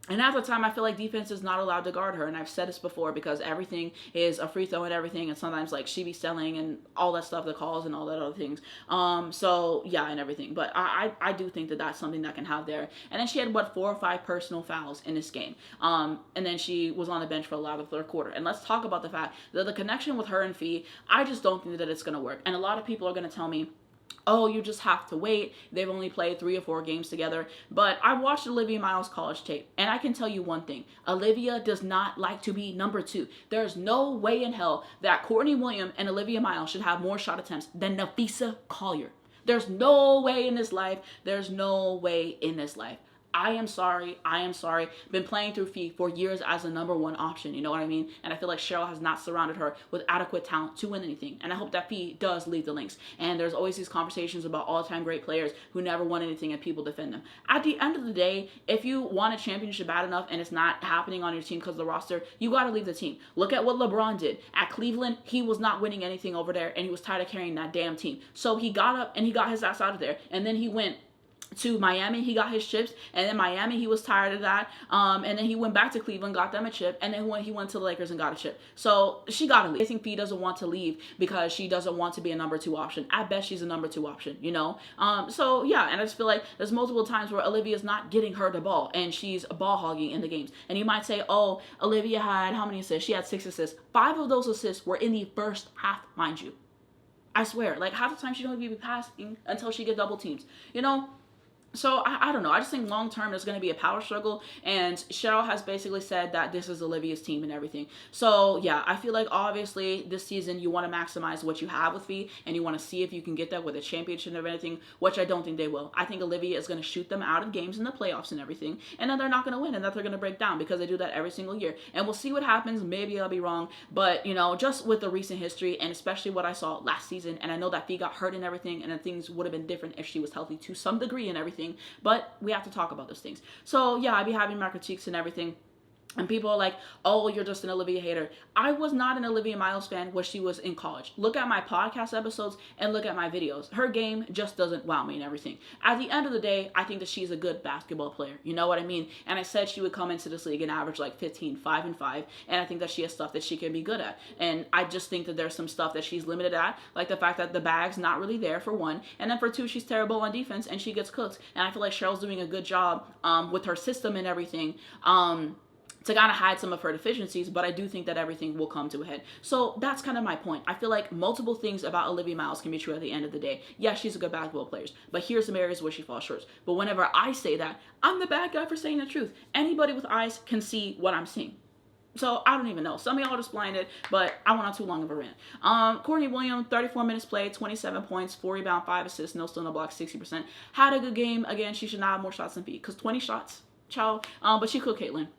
And at the time, I feel like defense is not allowed to guard her. And I've said this before because everything is a free throw and everything. And sometimes, like, she be selling and all that stuff, the calls and all that other things. So, yeah, and everything. But I do think that that's something that can have there. And then she had, 4 or 5 personal fouls in this game. And then she was on the bench for a lot of the third quarter. And let's talk about the fact that the connection with her and Fee, I just don't think that it's going to work. And a lot of people are going to tell me, oh, you just have to wait. They've only played 3 or 4 games together. But I watched Olivia Miles' college tape, and I can tell you one thing. Olivia does not like to be number 2. There's no way in hell that Courtney Williams and Olivia Miles should have more shot attempts than Nafisa Collier. There's no way in this life. There's no way in this life. I am sorry. Been playing through Fee for years as a number 1 option. You know what I mean? And I feel like Cheryl has not surrounded her with adequate talent to win anything. And I hope that Fee does lead the Lynx. And there's always these conversations about all-time great players who never won anything and people defend them. At the end of the day, if you want a championship bad enough and it's not happening on your team because of the roster, you got to leave the team. Look at what LeBron did. At Cleveland, he was not winning anything over there and he was tired of carrying that damn team. So he got up and he got his ass out of there. And then he went to Miami, he got his chips, and then Miami, he was tired of that, and then he went back to Cleveland, got them a chip, and then when he went to the Lakers and got a chip. So she gotta leave. I think Fee doesn't want to leave because she doesn't want to be a number 2 option. I bet she's a number 2 option, you know? So yeah, and I just feel like there's multiple times where Olivia's not getting her the ball, and she's ball hogging in the games. And you might say, oh, Olivia had how many assists? She had 6 assists. 5 of those assists were in the first half, mind you. I swear, like half the time she don't even be passing until she get double teams, you know? So, I don't know. I just think long-term there's going to be a power struggle. And Cheryl has basically said that this is Olivia's team and everything. So, yeah, I feel like obviously this season you want to maximize what you have with Fee. And you want to see if you can get that with a championship or anything, which I don't think they will. I think Olivia is going to shoot them out of games in the playoffs and everything. And then they're not going to win and that they're going to break down because they do that every single year. And we'll see what happens. Maybe I'll be wrong. But, you know, just with the recent history and especially what I saw last season. And I know that Fee got hurt and everything. And then things would have been different if she was healthy to some degree and everything. But we have to talk about those things. So yeah, I be having my critiques and everything. And people are like, oh, you're just an Olivia hater. I was not an Olivia Miles fan when she was in college. Look at my podcast episodes and look at my videos. Her game just doesn't wow me and everything. At the end of the day, I think that she's a good basketball player. You know what I mean? And I said she would come into this league and average like 15, 5 and 5. And I think that she has stuff that she can be good at. And I just think that there's some stuff that she's limited at. Like the fact that the bag's not really there for 1. And then for 2, she's terrible on defense and she gets cooked. And I feel like Cheryl's doing a good job with her system and everything. To kind of hide some of her deficiencies, but I do think that everything will come to a head. So that's kind of my point. I feel like multiple things about Olivia Miles can be true at the end of the day. Yeah, she's a good basketball player, but here's some areas where she falls short. But whenever I say that, I'm the bad guy for saying the truth. Anybody with eyes can see what I'm seeing. So I don't even know. Some of y'all just blinded, but I went on too long of a rant. Courtney Williams, 34 minutes played, 27 points, 4 rebounds, 5 assists, no steal, no block, 60%. Had a good game. Again, she should not have more shots than Fee, because 20 shots, child. But she could Caitlin.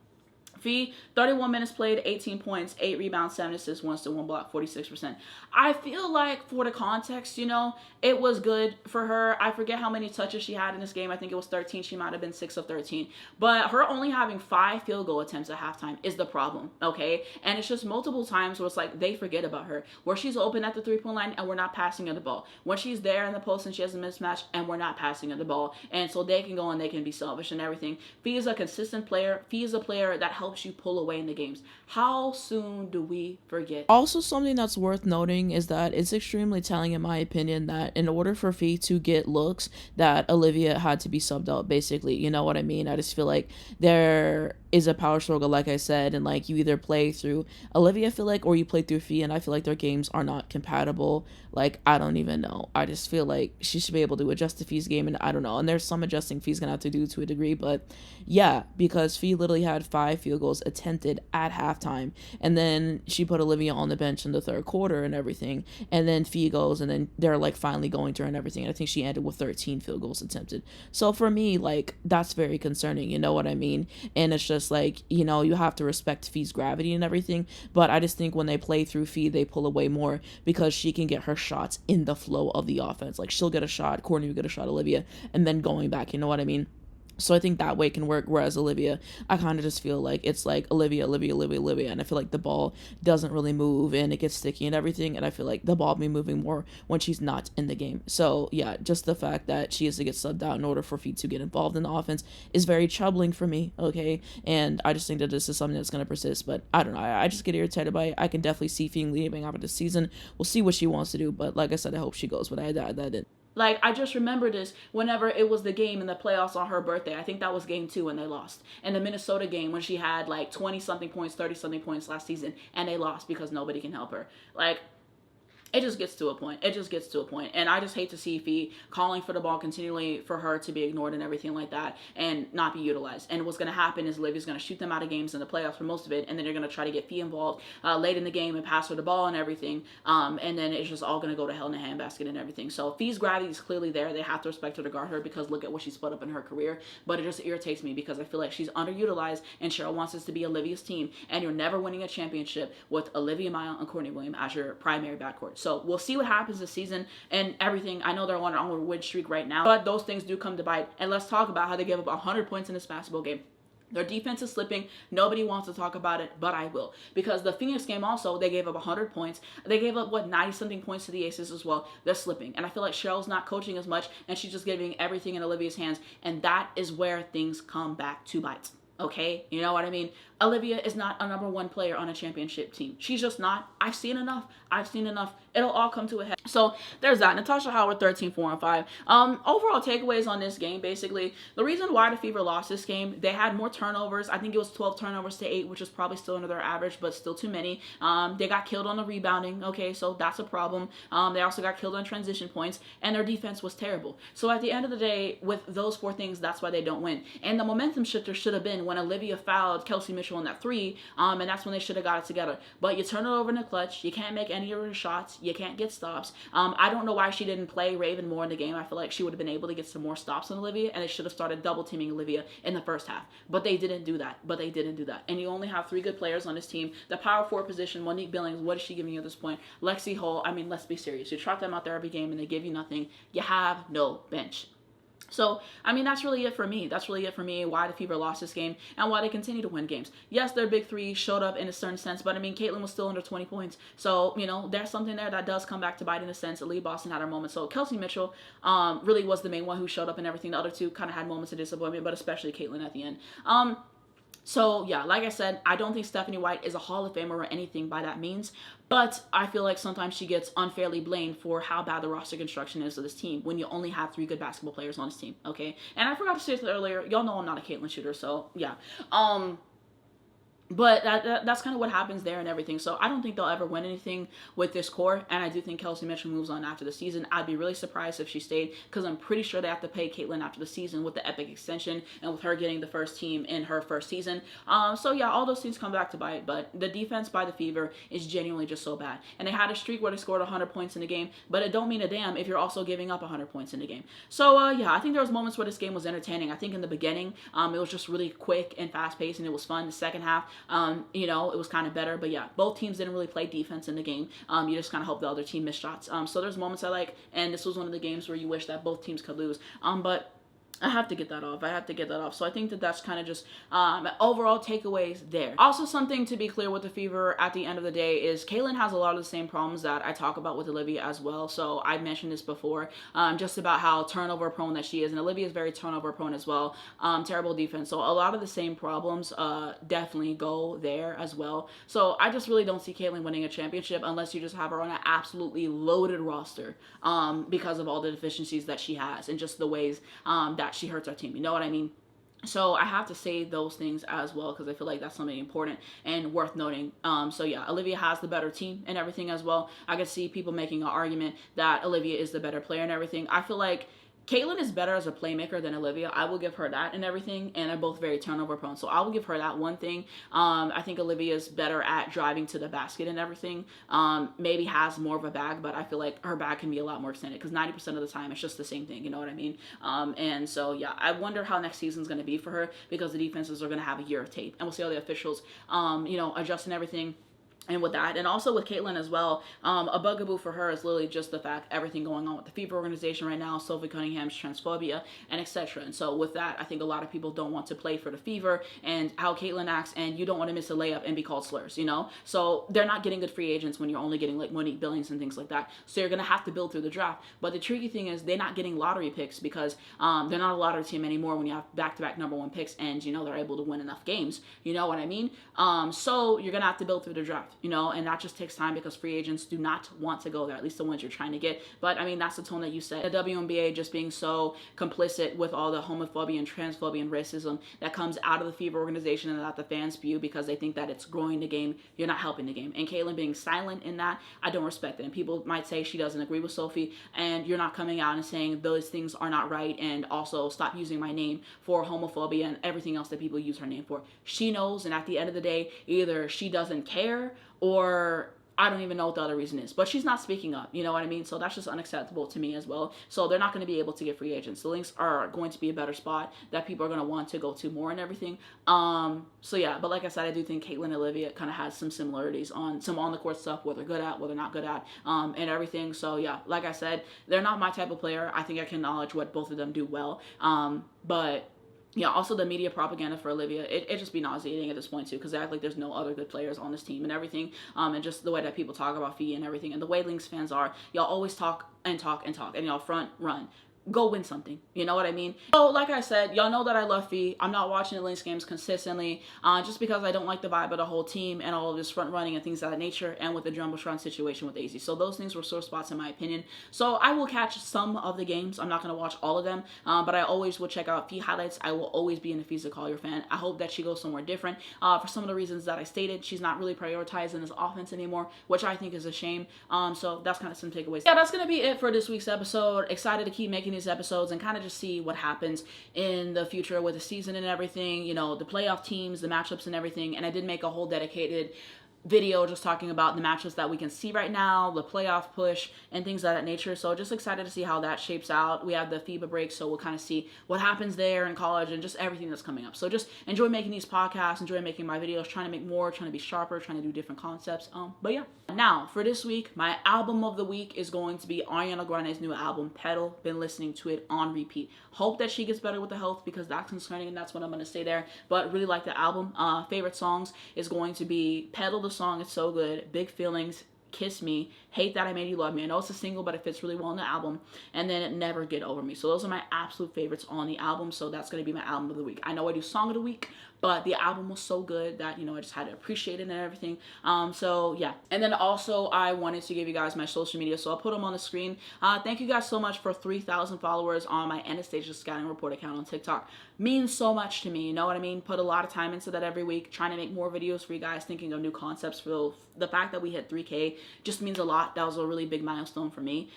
Fee, 31 minutes played, 18 points, 8 rebounds, 7 assists, 1 steal, 1 block, 46%. I feel like for the context, you know, it was good for her. I forget how many touches she had in this game. I think it was 13. She might have been 6 of 13. But her only having 5 field goal attempts at halftime is the problem, okay? And it's just multiple times where it's like they forget about her. Where she's open at the 3-point line and we're not passing her the ball. When she's there in the post and she has a mismatch and we're not passing her the ball. And so they can go and they can be selfish and everything. Fee is a consistent player. Fee is a player that helps you pull away in the games. How soon do we forget? Also, something that's worth noting is that it's extremely telling, in my opinion, that in order for Fee to get looks, that Olivia had to be subbed out, basically. You know what I mean? I just feel like there is a power struggle, like I said, and like you either play through Olivia, I feel like, or you play through Fee, and I feel like their games are not compatible. Like, I don't even know. I just feel like she should be able to adjust to Fee's game, and I don't know. And there's some adjusting Fee's gonna have to do to a degree, but yeah, because Fee literally had 5 field goals attempted at halftime. And then she put Olivia on the bench in the third quarter and everything. And then Fee goes, and then they're like finally going to her and everything. And I think she ended with 13 field goals attempted. So for me, like, that's very concerning. You know what I mean? And it's just like, you know, you have to respect Fee's gravity and everything. But I just think when they play through Fee, they pull away more because she can get her shots in the flow of the offense. Like, she'll get a shot, Courtney will get a shot, Olivia, and then going back. You know what I mean? So I think that way can work. Whereas Olivia, I kind of just feel like it's like Olivia, and I feel like the ball doesn't really move and it gets sticky and everything. And I feel like the ball be moving more when she's not in the game. So yeah, just the fact that she has to get subbed out in order for Fee to get involved in the offense is very troubling for me. Okay, and I just think that this is something that's gonna persist. But I don't know. I just get irritated by it. I can definitely see Fee leaving after this season. We'll see what she wants to do. But like I said, I hope she goes. But I didn't. Like, I just remember this whenever it was the game in the playoffs on her birthday. I think that was game 2 when they lost. And the Minnesota game when she had like 20-something points, 30-something points last season, and they lost because nobody can help her. Like, it just gets to a point. And I just hate to see Fee calling for the ball continually for her to be ignored and everything like that and not be utilized. And what's going to happen is Olivia's going to shoot them out of games in the playoffs for most of it, and then they're going to try to get Fee involved late in the game and pass her the ball and everything. And then it's just all going to go to hell in a handbasket and everything. So Fee's gravity is clearly there. They have to respect her to guard her because look at what she's put up in her career. But it just irritates me because I feel like she's underutilized, and Cheryl wants this to be Olivia's team, and you're never winning a championship with Olivia Mile and Courtney Williams as your primary backcourt. So we'll see what happens this season and everything. I know they're on a win streak right now, but those things do come to bite. And let's talk about how they gave up 100 points in this basketball game. Their defense is slipping. Nobody wants to talk about it, but I will. Because the Phoenix game also, they gave up 100 points. They gave up, 90-something points to the Aces as well. They're slipping. And I feel like Cheryl's not coaching as much, and she's just giving everything in Olivia's hands. And that is where things come back to bite. Okay? You know what I mean? Olivia is not a number 1 player on a championship team. She's just not. I've seen enough. It'll all come to a head. So there's that. Natasha Howard, 13-4-5. Overall takeaways on this game, basically, the reason why the Fever lost this game, they had more turnovers. I think it was 12 turnovers to 8, which is probably still under their average, but still too many. They got killed on the rebounding. Okay, so that's a problem. They also got killed on transition points, and their defense was terrible. So at the end of the day, with those 4 things, that's why they don't win. And the momentum shifter should have been when Olivia fouled Kelsey Mitchell on that 3, and that's when they should have got it together. But you turn it over in the clutch. You can't make any of her shots. You can't get stops. I don't know why she didn't play Raven more in the game. I feel like she would have been able to get some more stops on Olivia, and they should have started double teaming Olivia in the first half. But they didn't do that. And you only have 3 good players on this team. The power forward position, Monique Billings, what is she giving you at this point? Lexi Hull, I mean, let's be serious. You trot them out there every game, and they give you nothing. You have no bench. So, I mean, that's really it for me. Why the Fever lost this game and why they continue to win games. Yes, their big 3 showed up in a certain sense, but I mean, Caitlin was still under 20 points. So, you know, there's something there that does come back to bite in a sense. Lee Boston had her moment. So, Kelsey Mitchell really was the main one who showed up and everything. The other 2 kind of had moments of disappointment, but especially Caitlin at the end. So, yeah, like I said, I don't think Stephanie White is a Hall of Famer or anything by that means, but I feel like sometimes she gets unfairly blamed for how bad the roster construction is of this team when you only have 3 good basketball players on this team, okay? And I forgot to say this earlier, y'all know I'm not a Caitlin shooter, so, yeah. But that's kind of what happens there and everything. So I don't think they'll ever win anything with this core. And I do think Kelsey Mitchell moves on after the season. I'd be really surprised if she stayed because I'm pretty sure they have to pay Caitlin after the season with the epic extension and with her getting the first team in her first season. So yeah, all those things come back to bite. But the defense by the Fever is genuinely just so bad. And they had a streak where they scored 100 points in the game. But it don't mean a damn if you're also giving up 100 points in the game. So yeah, I think there was moments where this game was entertaining. I think in the beginning, it was just really quick and fast paced and it was fun. The second half, you know, it was kind of better. But yeah, both teams didn't really play defense in the game. You just kind of hope the other team missed shots. So there's moments I like, and this was one of the games where you wish that both teams could lose. But I have to get that off. So I think that that's kind of just overall takeaways there. Also, something to be clear with the Fever at the end of the day is Caitlin has a lot of the same problems that I talk about with Olivia as well. So I mentioned this before, just about how turnover prone that she is. And Olivia is very turnover prone as well. Terrible defense. So a lot of the same problems definitely go there as well. So I just really don't see Caitlin winning a championship unless you just have her on an absolutely loaded roster because of all the deficiencies that she has and just the ways that she hurts our team. You know what I mean? So I have to say those things as well because I feel like that's something important and worth noting. So yeah, Olivia has the better team and everything as well. I could see people making an argument that Olivia is the better player and everything. I feel like Caitlyn is better as a playmaker than Olivia. I will give her that and everything, and they're both very turnover prone. So I will give her that one thing. I think Olivia's better at driving to the basket and everything. Maybe has more of a bag, but I feel like her bag can be a lot more extended because 90% of the time it's just the same thing. You know what I mean? And so yeah, I wonder how next season's going to be for her because the defenses are going to have a year of tape, and we'll see how the officials, adjust and everything. And with that, and also with Caitlyn as well, a bugaboo for her is literally just the fact everything going on with the FIBA organization right now, Sophie Cunningham's transphobia, and etc. And so with that, I think a lot of people don't want to play for the Fever and how Caitlyn acts, and you don't want to miss a layup and be called slurs, So they're not getting good free agents when you're only getting like Monique Billings and things like that. So you're gonna have to build through the draft. But the tricky thing is they're not getting lottery picks because they're not a lottery team anymore when you have back-to-back number one picks and they're able to win enough games. You know what I mean? So you're gonna have to build through the draft. And that just takes time because free agents do not want to go there, at least the ones you're trying to get. But I mean, that's the tone that you set. The WNBA just being so complicit with all the homophobia and transphobia and racism that comes out of the FIBA organization and that the fans spew because they think that it's growing the game. You're not helping the game. And Caitlyn being silent in that, I don't respect it. And people might say she doesn't agree with Sophie, and you're not coming out and saying those things are not right, and also stop using my name for homophobia and everything else that people use her name for. She knows, and at the end of the day, either she doesn't care or I don't even know what the other reason is, but she's not speaking up, you know what I mean? So that's just unacceptable to me as well. So they're not going to be able to get free agents. The Lynx are going to be a better spot that people are going to want to go to more and everything. So yeah, but like I said, I do think Caitlyn and Olivia kind of has some similarities on some on the court stuff, what they're good at, what they're not good at, and everything. So yeah, like I said, they're not my type of player. I think I can acknowledge what both of them do well. But yeah, also the media propaganda for Olivia, it just be nauseating at this point too, because they act like there's no other good players on this team and everything, and just the way that people talk about Fee and everything, and the way Lynx fans are, y'all always talk and talk and talk, and y'all front run. Go win something. You know what I mean? So like I said, y'all know that I love Fee. I'm not watching the Lynx games consistently just because I don't like the vibe of the whole team and all of this front running and things of that nature, and with the Jumbotron situation with Azzi. So those things were sore spots in my opinion. So I will catch some of the games. I'm not going to watch all of them, but I always will check out Fee highlights. I will always be an Afisa Collier fan. I hope that she goes somewhere different. For some of the reasons that I stated, she's not really prioritizing this offense anymore, which I think is a shame. So that's kind of some takeaways. Yeah, that's going to be it for this week's episode. Excited to keep making these episodes and kind of just see what happens in the future with the season and everything, the playoff teams, the matchups and everything. And I did make a whole dedicated video just talking about the matchups that we can see right now, the playoff push and things of that nature. So just excited to see how that shapes out. We have the FIBA break, so we'll kind of see what happens there in college and just everything that's coming up. So just enjoy making these podcasts, enjoy making my videos, trying to make more, trying to be sharper, trying to do different concepts. But yeah. Now for this week, my album of the week is going to be Ariana Grande's new album, Pedal. Been listening to it on repeat. Hope that she gets better with the health because that's concerning, and that's what I'm going to say there. But really like the album. Favorite songs is going to be Pedal, the song is so good, Big Feelings, Kiss Me, Hate That I Made You Love Me. I know it's a single, but it fits really well in the album. And then Never Get Over Me. So those are my absolute favorites on the album. So that's going to be my album of the week. I know I do song of the week, but the album was so good that, I just had to appreciate it and everything. So yeah. And then also I wanted to give you guys my social media, so I'll put them on the screen. Thank you guys so much for 3,000 followers on my Anastasia Scouting Report account on TikTok. Means so much to me, you know what I mean? Put a lot of time into that every week, trying to make more videos for you guys, thinking of new concepts. For the fact that we hit 3K just means a lot. That was a really big milestone for me.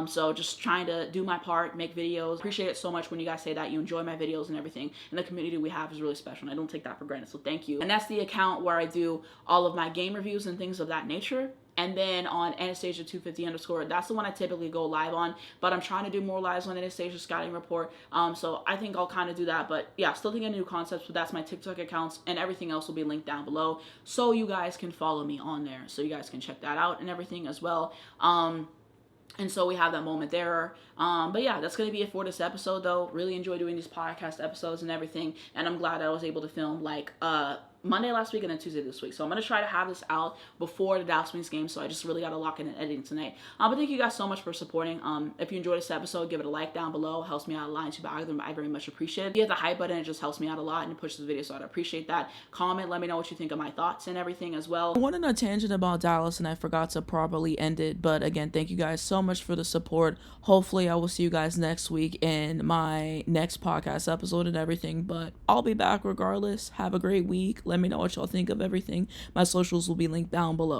So just trying to do my part, make videos. Appreciate it so much when you guys say that you enjoy my videos and everything. And the community we have is really special, and I don't take that for granted, so thank you. And that's the account where I do all of my game reviews and things of that nature. And then on Anastasia 250_, that's the one I typically go live on, but I'm trying to do more lives on Anastasia Scouting Report. So I think I'll kind of do that, but yeah, still thinking of new concepts. But that's my TikTok accounts, and everything else will be linked down below, so you guys can follow me on there, so you guys can check that out and everything as well. And so we have that moment there. But yeah, that's going to be it for this episode, though. Really enjoy doing these podcast episodes and everything. And I'm glad I was able to film like Monday last week and then Tuesday this week. So I'm going to try to have this out before the Dallas Wings game. So I just really got to lock in and editing tonight. But thank you guys so much for supporting. If you enjoyed this episode, give it a like down below. It helps me out a lot on YouTube algorithm. I very much appreciate it. If you hit the hype button, it just helps me out a lot and it pushes the video. So I'd appreciate that. Comment, let me know what you think of my thoughts and everything as well. I went on a tangent about Dallas and I forgot to properly end it. But again, thank you guys so much for the support. Hopefully I will see you guys next week in my next podcast episode and everything. But I'll be back regardless. Have a great week. Let me know what y'all think of everything. My socials will be linked down below.